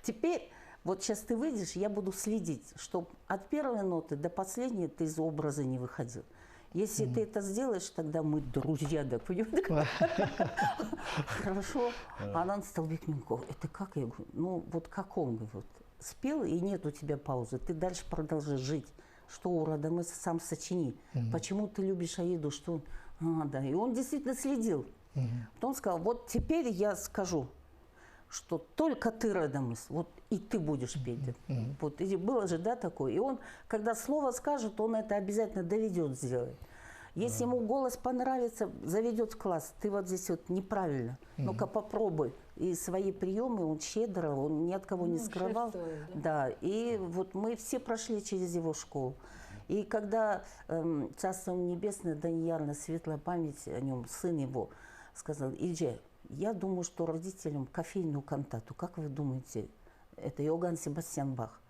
Теперь, вот сейчас ты выйдешь, я буду следить, чтобы от первой ноты до последней ты из образа не выходил. Если ты это сделаешь, тогда мы друзья, так понимаете? Хорошо. А нам Столбек Минков, это как? Я говорю, ну вот как он, говорит, спел и нет у тебя паузы, ты дальше продолжи жить. Что у Радамыса сам сочини. Почему ты любишь Аиду, что он... да. И он действительно следил. Потом он сказал, вот теперь я скажу, что только ты, Радамыс, вот и ты будешь петь. Вот, и было же, да, такое. И он, когда слово скажет, он это обязательно доведет, сделает. Если ему голос понравится, заведет в класс. Ты вот здесь вот неправильно. Ну-ка попробуй. И свои приемы он щедро, он ни от кого не скрывал. Да, и вот мы все прошли через его школу. И когда Царство Небесное, Даниярна, светлая память о нем, сын его, сказал, Ильже, я думаю, что родителям кофейную кантату, как вы думаете, это Иоганн Себастьян Бах.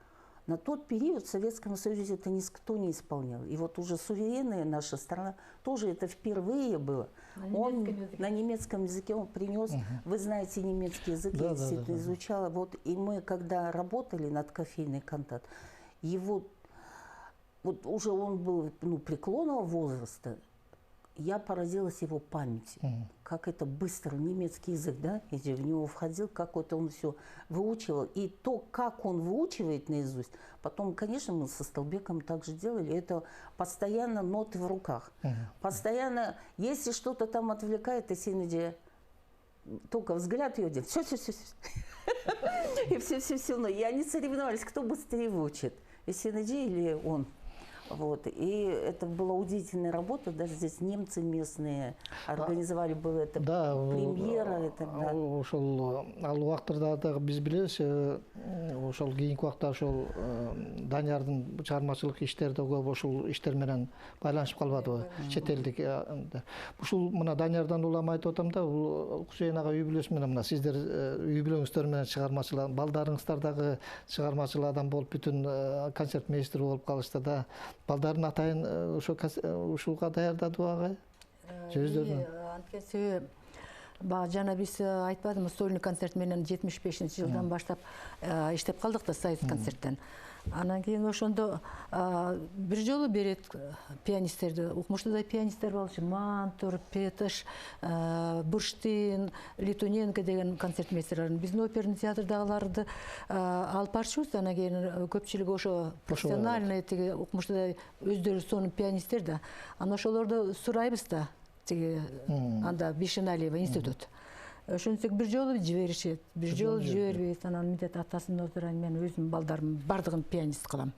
На тот период в Советском Союзе это никто не исполнял. И вот уже суверенная наша страна, тоже это впервые было. На немецком языке он принес, вы знаете немецкий язык, я действительно изучала. Вот, и мы, когда работали над кофейной кантат, его, вот уже он был преклонного возраста, я поразилась его памяти, как это быстро, немецкий язык, да, если в него входил, как вот он все выучивал. И то, как он выучивает наизусть, потом, конечно, мы со Столбеком также делали, это постоянно ноты в руках. Постоянно, если что-то там отвлекает, если только взгляд ее делает, все. И все. Но и они соревновались, кто быстрее выучит, Синаджи или он. Вот. И это была удивительная работа, даже здесь немцы местные организовали, было это премьера. Ошол ал убактырда дагы биз билебиз, ошол кийинки убакта ошол Даниярдын чыгармачылык иштери да көп ошол иштер менен байланышып калбадыбы, чет элдик. Ушул мына Даниярдан улам айтып атам да, бул Кусейин ага үй бүлөсү менен мына сиздер үй бүлөңүздөр менен чыгармачылар, балдарыңыздар дагы чыгармачыл адам болуп бүтүн концерт мейстери болуп калышты да. Балдарын атайын ушулга даярдадыбы агай? Анткеси жана биз айтпадымбы, сольный концерт менен 75-жылдан баштап иштеп калдык да, Союз концерттен. Анан кийин ошондо бир жолу берет пианисттерди, укмуштуудай пианисттер болчу, Мантур, Петыш, Бурштин, Литуненко деген концертмейстерлер. Биздин оперный театрдагыларды алып барчубуз, анан кийин көпчүлүгү ошо профессиональный тиги укмуштуудай өздөрү сонун пианисттер да. Анан ошолорду сурайбыз да, тиги анда Бишеналиева институт. Ошентип бир жолу жиберишет, бир жолу жибербейт, анан мынтет атасынын отурайын, мен өзүм балдарым бардыгын пианист кылам.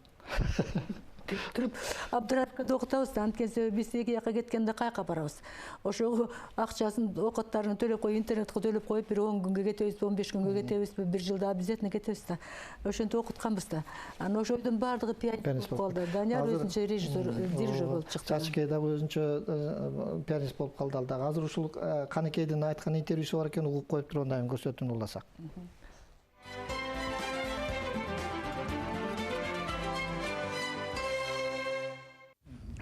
Туруп абдырап окутабыз, анткени биз эки жака кеткенде кайка барабыз. Ошого акчасын, окуттарын төлөп коюп, интернетке төлөп коюп, бир 10 күнгө кетебиз, 15 күнгө кетебиз, бир жылда обязательно кетебиз да. Ошентип окутканбыз да. Анан ошойдун бардыгы пианист болуп калды. Данияр өзүнчө режиссер, дирижер болуп чыкты. Чачкей дагы өзүнчө пианист болуп калды ал дагы. Азыр ушул Канекейдин айткан интервьюсу бар экен, угуп коюп туруп андайын көрсөтүүнү уласак.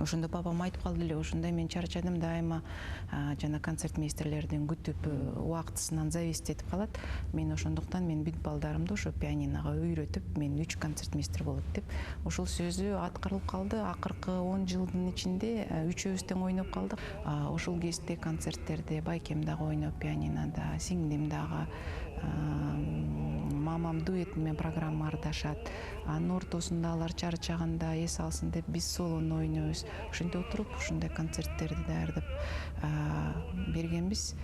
Ошондо папам айтып калды эле, ошондой мен чарчадым дайыма, жана концертмейстерлердин күтүп убактысынан зависеть этип калат. Мен ошондуктан мен бүт балдарымды ошо пианиного үйрөтүп, мен 3 концертмейстер болот деп, ошол сөзү аткарылып калды. Акыркы 10 жылдын ичинде 3-өбүз тең ойноп калдык. Ошол кезде концерттерде байкем дагы ойноп, пианинода, сиңдим дагы, мамам дуэтиме программа ардашат. Анын ортосунда алар чарчаганда эс алсын деп биз солону ойнойбуз. Ошентип отуруп ушундай концерттерди даярдап бергенбиз.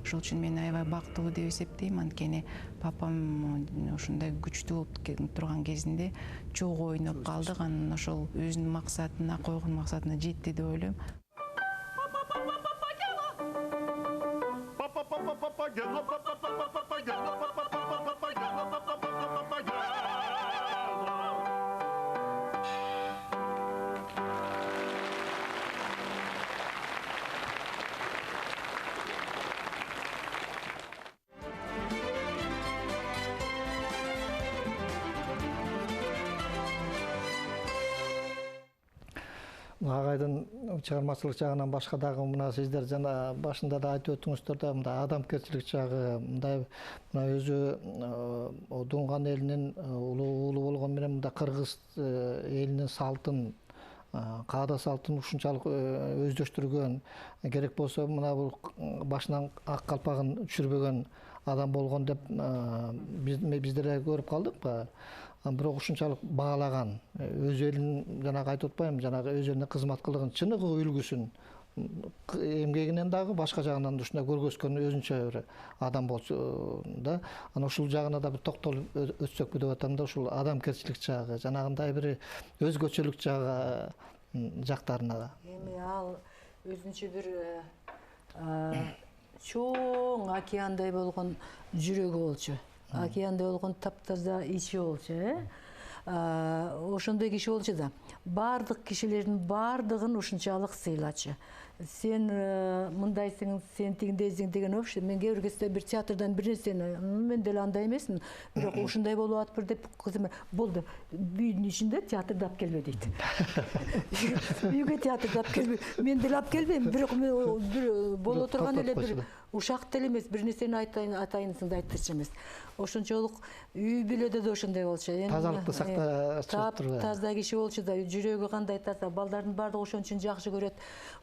Ошол үчүн мен аябай бактылуу деп эсептейм, анткени папам ушундай күчтүү болуп турган кезинде чогуу ойноп калдык, анан ошол өзүнүн максатына, койгон максатына жетти деп ойлойм. агайдын чыгармачылык жагынан башка дагы мына сиздер жана башында да айтып өттүңүздөр да мындай адамгерчилик жагы, мындай мына өзү дунган элинин улуу болгон менен мындай кыргыз элинин салтын, каада салтын ушунчалык өздөштүргөн, керек болсо мына бул башынан ак калпагын түшүрбөгөн адам болгон деп биздер көрүп калдык. Бирок ушунчалык баалаган, өз элин жанагы айтып атпаймынбы, жанагы өз элине кызмат кылган чыныгы үлгүсүн, эмгегинен дагы башка жагынан да ушундай көргөзгөн өзүнчө бир адам болчу да. Анан ушул жагына да бир токтолуп өтсөкпү деп атам да, ушул адамгерчилик жагы, жанагындай бир өзгөчөлүк жактарына да. Эми ал өзүнчө бир чоң океандай болгон жүрөгү болчу. Океандай болгон таптаза ичи болчу, ошондой киши болчу да. Бардык кишилердин бардыгын ушунчалык сыйлачу. Сен мындайсың, сен тигиндейсиң деген вообще мен кээ бир кезде бир театрдан бир нерсени мен деле андай эмесмин, бирок ушундай болуп атпыр деп кызым болду. Үйдүн ичинде театрды алып келбе дейт. Үйгө театрды алып келбе. Мен деле алып келбейм, бирок бир боло турган эле бир ушак деле эмес, бир нерсени айтайынсың да айттырчу эмес. Ошончолук үй бүлөдө да ошондой болчу. Тазалыкты сактап турган. Таза киши болчу да, жүрөгү кандай таза, балдардын баардыгы ошон үчүн жакшы көрөт.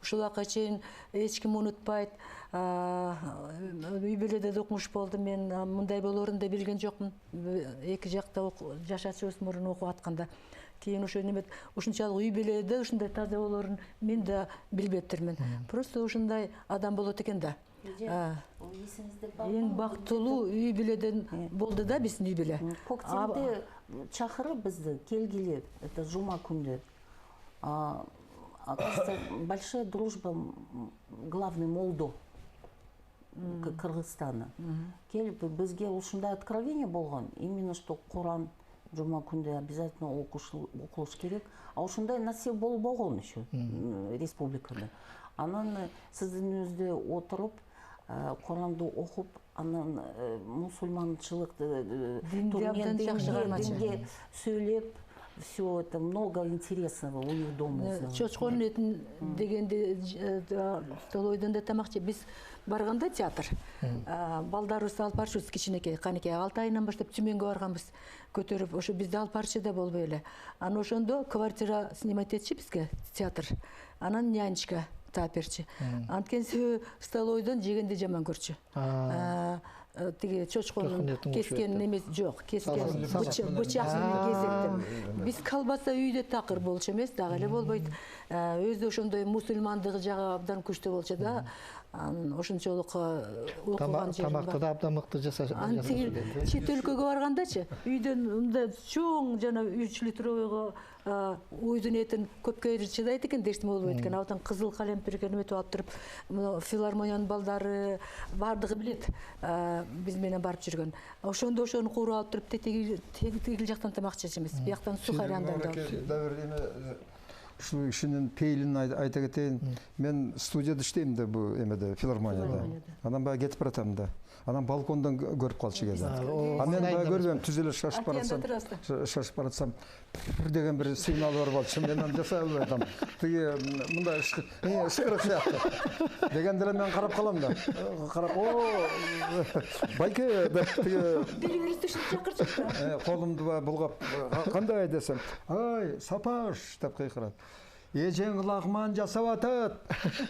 Ушул убакка чейин эч ким унутпайт. Үй бүлөдө да окумуш болду, мен мындай болорун да билген жокмун. Эки жакта жашачыбыз мурун окуп атканда. Кийин ошо неме ушунчалык үй бүлөдө ушундай таза болорун мен да билбептирмин. Просто ушундай адам болот экен да. Эң бактылуу үй бүлөдөн болду да биздин үй бүлө. Көктемде чакырып бизди келгиле, это жума күндө. Оказывается, большая дружба главный молдо Кыргызстана. Келип бизге ушундай откровение болгон, именно что Куран жума күндө обязательно окулуш керек. А ушундай насип болбогон еще республикада. Анан сиздин өзүдө отуруп Куранды окуп, анан мусульманчылыкты динге сөйлеп, все это много интересного у них дома. Чочконун этин дегенде столойдон да тамак жеп, биз барганда театр. Балдарыбызды алып барчубуз кичинекей, канекей 6 айынан баштап Түмөнгө барганбыз, көтөрүп, ошо бизди алып барчу да болбой эле. Анан ошондо квартира снимать этчи бизге театр. Анан нянечка таперчи. Анткенсе столойдон жегенди жаман көрчү. Тиги чочконун кескен эмес жок, кескен бычак менен кезектеп. Биз колбаса үйдө такыр болчу эмес, дагы эле болбойт. Өзү ошондой мусульмандыгы жагы абдан күчтүү болчу да. Ошончолук окуган жерим бар. Тамакты да абдан мыкты жасаш. Чет өлкөгө баргандачы, үйдөн мындай чоң жана 3 литровойго уйдун этин көпкө чыдайт экен, дешим болбойт экен. Абдан кызыл калемперге неметип алып туруп, филармониянын балдары бардыгы билет. Биз менен барып жүргөн. Ошондо ошону кууруп алып туруп, тегил жактан тамак жешемиз. Бияктан сухаряндан да. Ушул кишинин пейлин айта кетейин. Мен студияда иштейм да бу эмеде, филармонияда. Анан баягы кетип баратам да. Анан балкондон көрүп калчу кеде. Мен баягы көрбөйм, түз эле шашып баратсам, бир деген бир сигнал бар болчу. Мен аны жасай албай атам. Тиги мындай ышкырык сыяктуу. Дегенде эле мен карап калам да. Карап, байке деп тиги Бири-бирибизди чакырчу. Колумду булгап, кандай десем, ай, Сапаш деп кыйкырат. Эжең лагман жасап атат.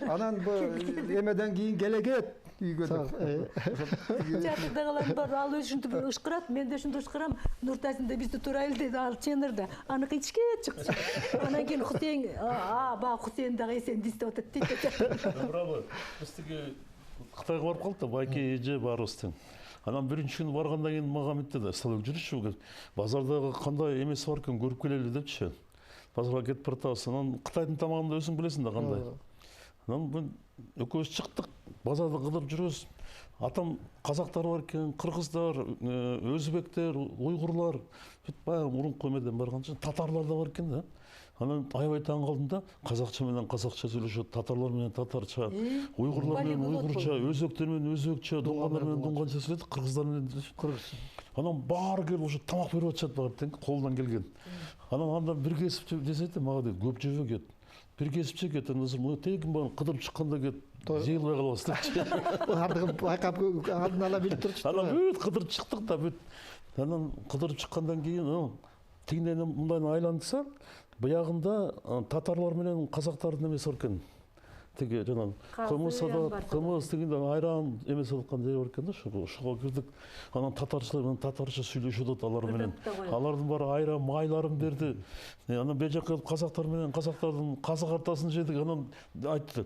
Анан бу эмеден кийин келегет. Театрдагылар бар, ал ушинтип ышкырат, мен да ушинтип ышкырам. Нуртазин да бизди турайлы дейт, ал ченерде. Аныкы ичке чыкчу. Анан кийин Хусейн, баа Хусейн дагы эсен дистеп атат дейт. Браво. Биз тиги Кытайга барып калдык да, байке эже барыбыз тең. Анан биринчи күнү баргандан кийин мага айтты да, столок жүрүшү, базардагы кандай эмеси бар экен көрүп келели депчи. Базарга кетип баратабыз. Анан Кытайдын тамагын да өзүң билесиң да кандай. Анан экөөбүз чыктык, базарда кыдырып жүрөбүз. Атам казактар бар экен, кыргыздар, өзбектер, уйгурлар, баягы мурунку эмеден барганча татарлар да бар экен да. Анан аябай таң калдым да, казакча менен казакча сүйлөшөт, татарлар менен татарча, уйгурлар менен уйгурча, өзбектер менен өзбекче, дунгандар менен дунганча сүйлөйт, кыргыздар менен кыргыз. Анан баары келип ушу тамак берип атышат багы тең, колунан келген. Анан анда бир кесип десейт, мага дейт, көп жебе кет. бір кесіп кетті, тегін барын қыдырып шыққанда кет, жиылмай қаламыз депші. Ардығы байқап алдын ала біліп тұршы. Ана бүт қыдырып шықтық та бүт. Анан қыдырып шыққандан кейін, тегінен мұндайын айландыса, бұяғында татарлар менен қазақтардың емес оркен. Теге жанан қымыз дегенде айран емес отқан жер бар екен да, шуға кірдік. Анан татаршылар татарша сөйлесіп жатады алар менен. Алардың бары айран майларын берді. Анан бер жаққа қазақтар менен қазақтардың қазы қартасын жедік. Анан айтты,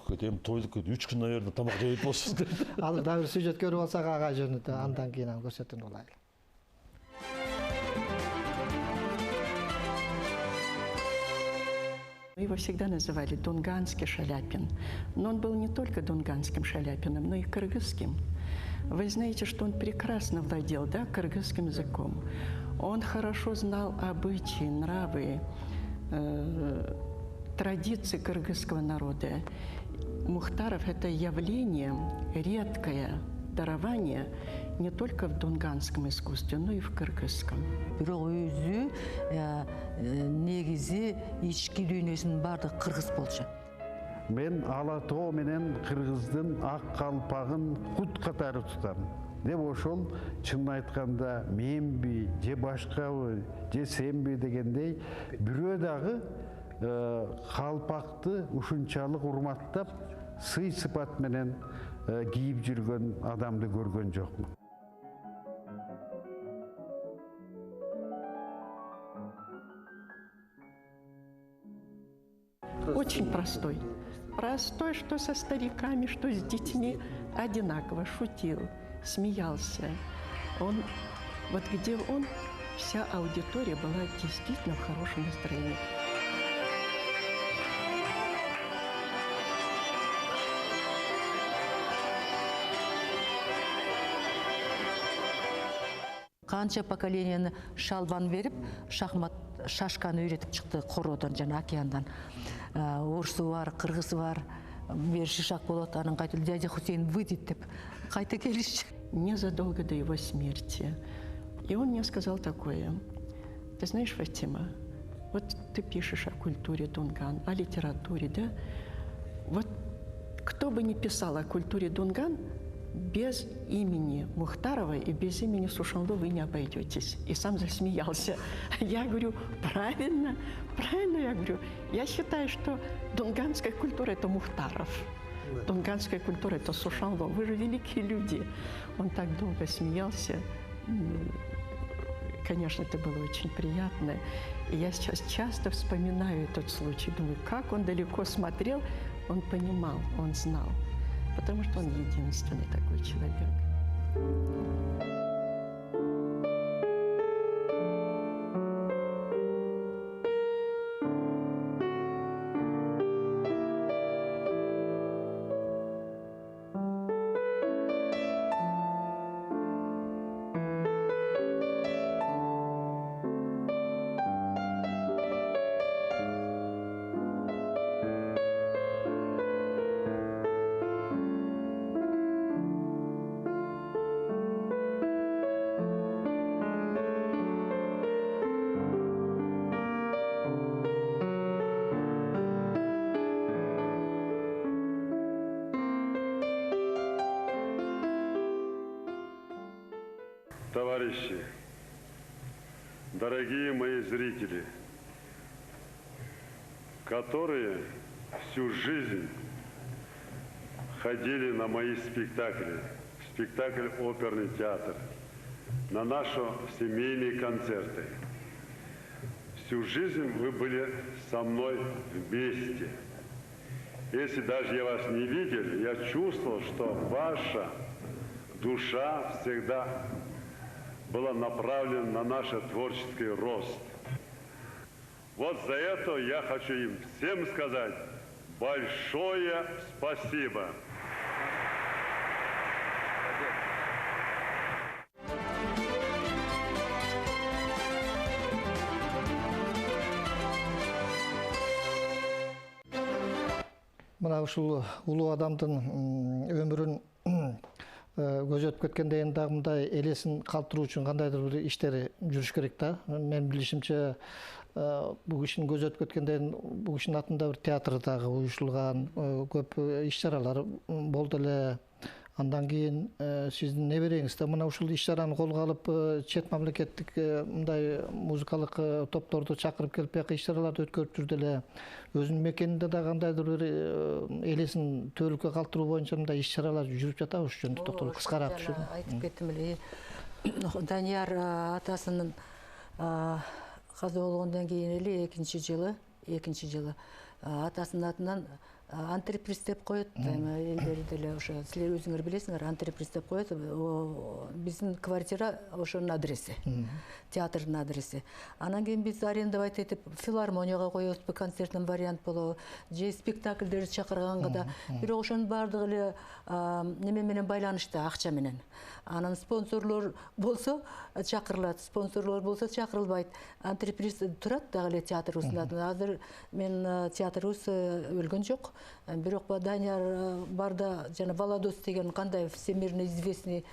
кетем тойдық, 3 күн аяғында тамақ жайып болсын деді. Ал да бір сюжет көріп алсақ аға жөнінде андан кейін көрсетін олайлы. Его всегда называли Дунганский Шаляпин. Но он был не только дунганским Шаляпиным, но и кыргызским. Вы знаете, что он прекрасно владел, да, кыргызским языком. Он хорошо знал обычаи, нравы, традиции кыргызского народа. Мухтаров – это явление редкое, дарование не только в дунганском искусстве, но и в кыргызском. Бирок өзү негизи ички дүйнөсүнүн баардыгы кыргыз болчу. Мен Алатоо менен кыргыздын ак калпагын кут катары тутам. Деп ошол чын айтканда менби, же башкабы, же сенби дегендей бирөө дагы калпакты ушунчалык урматтап, сый сыпат менен кийип жүргөн адамды көргөн жокмун. Очень простой. Простой, что со стариками, что с детьми. Одинаково шутил, смеялся. Вот где он, вся аудитория была действительно в хорошем настроении. Канча поколенияны шалбан берип, шашканы үйретип чыкты Кородон жана океандан. Орусу бар, кыргызы бар, бер шишак болот, анан кайтып дядя Хусейн выйдет деп кайта келишти. Незадолго до его смерти. И он мне сказал такое: ты знаешь, Фатима, вот ты пишешь о культуре Дунган, о литературе, да? Вот кто бы ни писал о культуре Дунган, без имени Мухтарова и без имени Сушанло вы не обойдетесь. И сам засмеялся. Я говорю, правильно, правильно, я говорю. Я считаю, что дунганская культура – это Мухтаров. Дунганская культура – это Сушанло. Вы же великие люди. Он так долго смеялся. Конечно, это было очень приятно. И я сейчас часто вспоминаю этот случай. Думаю, как он далеко смотрел, он понимал, он знал. Потому что он единственный такой человек. Товарищи, дорогие мои зрители, которые всю жизнь ходили на мои спектакли, спектакль «Оперный театр», на наши семейные концерты. Всю жизнь вы были со мной вместе. Если даже я вас не видел, я чувствовал, что ваша душа всегда была направлена на наш творческий рост. Вот за это я хочу им всем сказать большое спасибо. Мына ушул улуу адамдын өмүрүн көзөтүп кеткенден дагы элесин калтыруу үчүн кандайдыр бир иштери жүрүш керек да. Мен билишимче бул кишинин көзү өтүп кеткенден бул кишинин атында бир театр дагы уюштурулган, көп иш-чаралар болду эле. Андан кийин сиздин небереңиз да мына ушул иш-чараны колго алып, чет мамлекеттик мындай музыкалык топторду чакырып келип, бияка иш-чараларды өткөрүп жүрдү эле. Өзүнүн мекенинде да кандайдыр бир элесин төөлүккө калтыруу боюнча мындай иш-чаралар жүрүп жатабы? Ушу жөнүндө токтолуп кыскараак түшүрүң. Айтып кеттим эле. Данияр атасынын каза болгондон кийин эле экинчи жылы атасынын атынан антреприз деп коет. Элдер деле ошо силер өзүңөр билесиңер, антреприз деп коет. Биздин квартира ошонун адреси. Театрдын адреси. Анан кийин биз арендовать этип филармонияга коебузбу, концертный вариант болобу, же спектакльдерди чакырганга да. Бирок ошонун баардыгы эле неме менен байланышты, акча менен. Анан спонсорлор болсо чакырылат, спонсорлор болсо чакырылбайт. Антреприз турат дагы эле театрыбыздын атынан. Азыр мен театрыбыз өлгөн жок. Бирок Данияр барда жана Володос деген кандай всемирно известный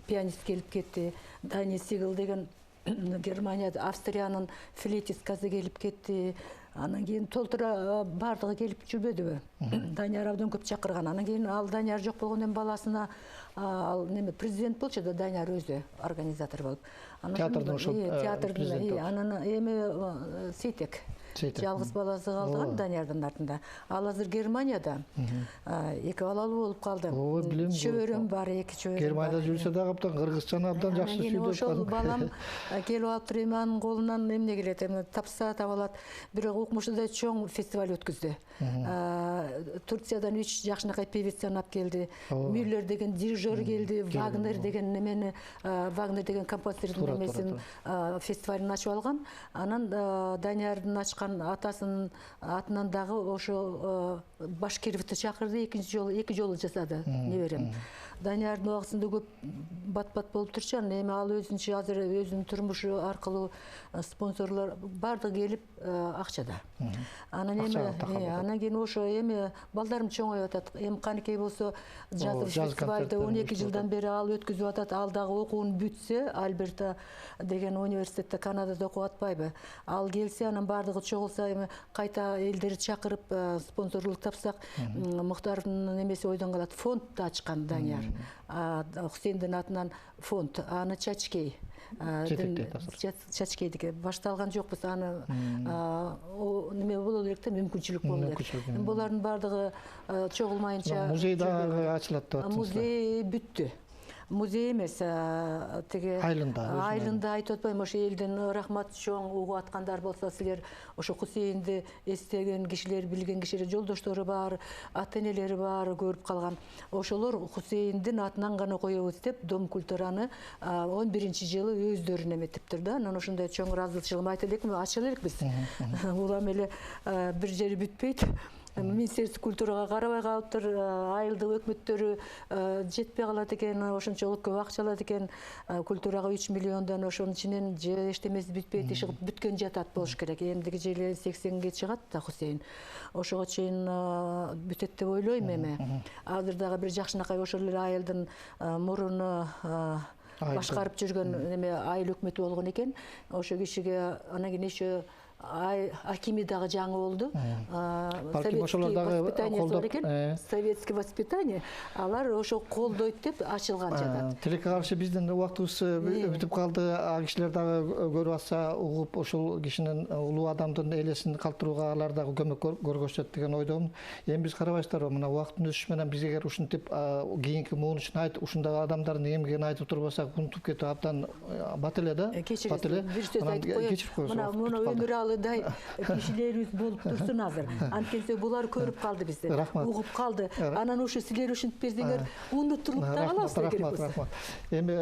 пианист келип кетти. Дани Сигл деген Германияда, Австриянын флейтисткасы келип кетти. Анан кийин толтура бардыгы келип жүрбөдүбү? Данияр абдан көп чакырган. Анан кийин ал Данияр жок болгондон баласына ал неме президент болчу да, Данияр өзү организатор болуп. Театрдын ошол президенти. Анан эми Сейтек. Жалгыз баласы калдыган Даниярдын артында. Ал азыр Германияда 2 балалуу болуп калды. Чөбөрөм бар, 2 чөбөрөм. Германияда жүрсө дагы абдан кыргызчаны абдан жакшы сүйлөп калды. Ошол балам келип алып туруп, анын колунан эмне келет, тапса таба алат. Бирок укмушундай чоң фестиваль өткөздү. Турциядан 3 жакшынакай певицаны алып келди. Мюллер деген дирижер келди, Вагнер деген немени, Вагнер деген композитордун немесин фестивалын ачып алган. Анан Даниярдын ачкан атасынын атынан дагы ошо Башкировду чакырды, 2 жолу жасады неберем. Даниярдын убагысында көп бат-бат болуп турчу, эми ал өзүнчө азыр өзүнүн турмушу аркылуу спонсорлор бардыгы келип акчада. Анан кийин ошо эми балдарым чоңоюп атат. Эми канекей болсо жаздык фестивалды 12 жылдан бери ал өткөзүп атат. Ал дагы окуун бүтсө, Альберта деген университетте Канадада окуп атпайбы? Ал келсе, анан бардыгы чогулса, эми кайта элдерди чакырып спонсорлук тапсак, Мухтаровдун немеси ойдон калат. Фонд ачкан Данияр. Хусейндин атынан фонд. Аны Чачкей. Чачкейдики башталган жокпуз. Аны неме боло элек да, мүмкүнчүлүк боло элек. Булардын бардыгы чогулмайынча музей дагы ачылат деп атасыздар. Музей бүттү. Музей эмес, тиги айылында айтып атпайм, ошо элдин рахмат чоң угуп аткандар болсо, силер ошо Хусейнди эстеген кишилер, билген кишилер, жолдоштору бар, ата-энелери бар, көрүп калган. Ошолор Хусейндин атынан гана коебуз деп Дом культураны 11-жылы өздөрүнө эметиптир да. Анан ошондой чоң ыраазычылык айтып элекпи, ачып элекпиз. Улам эле бир жери бүтпөйт. Министерство культурага карабай калыптыр, айылдык өкмөттөрү жетпей калат экен, ошончолук көп акча алат экен, культурага 3 миллиондон ошонун ичинен же эчтемеси бүтпөйт, иши бүткөн жатат болуш керек. Эмдиги жылы 80ге чыгат да Хусейн. Ошого чейин бүтөт деп ойлойм эми. Азыр дагы бир жакшынакай ошол эле айылдын муруну башкарып жүргөн неме айыл өкмөтү болгон экен. Ошо кишиге анан кийин еще Акими дагы жаңы болду. Советский воспитание. Алар ошо колдойт деп ачылган жатат. Тилекке каршы биздин убактыбыз бүтүп калды. А кишилер дагы көрүп атса, угуп ошол кишинин улуу адамдын элесин калтырууга алар дагы көмөк көргөзөт деген ойдомун. Эми биз карабайсыздарбы, мына убакыттын өтүшү менен биз эгер ушинтип кийинки муунучун айтып, ушундай адамдардын эмгегин айтып турбасак, унутуп кетип абдан бат эле да. Бат эле. Бир сөз айтып коем. Мына өмүр алыдай кишилерибиз болуп турсун азыр. Анткенсе булар көрүп калды бизди, угуп калды. Анан ошо силер ушинтип берсеңер, унутулуп да калабыз керек. Рахмат. Эми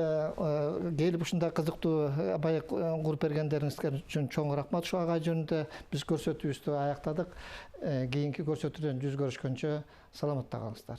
келип ушундай кызыктуу абай куруп бергендериңизге үчүн чоң рахмат. Ушу агай жөнүндө биз көрсөтүүбүздү аяктадык. Кийинки көрсөтүүдөн жүз көрүшкөнчө саламатта калыңыздар.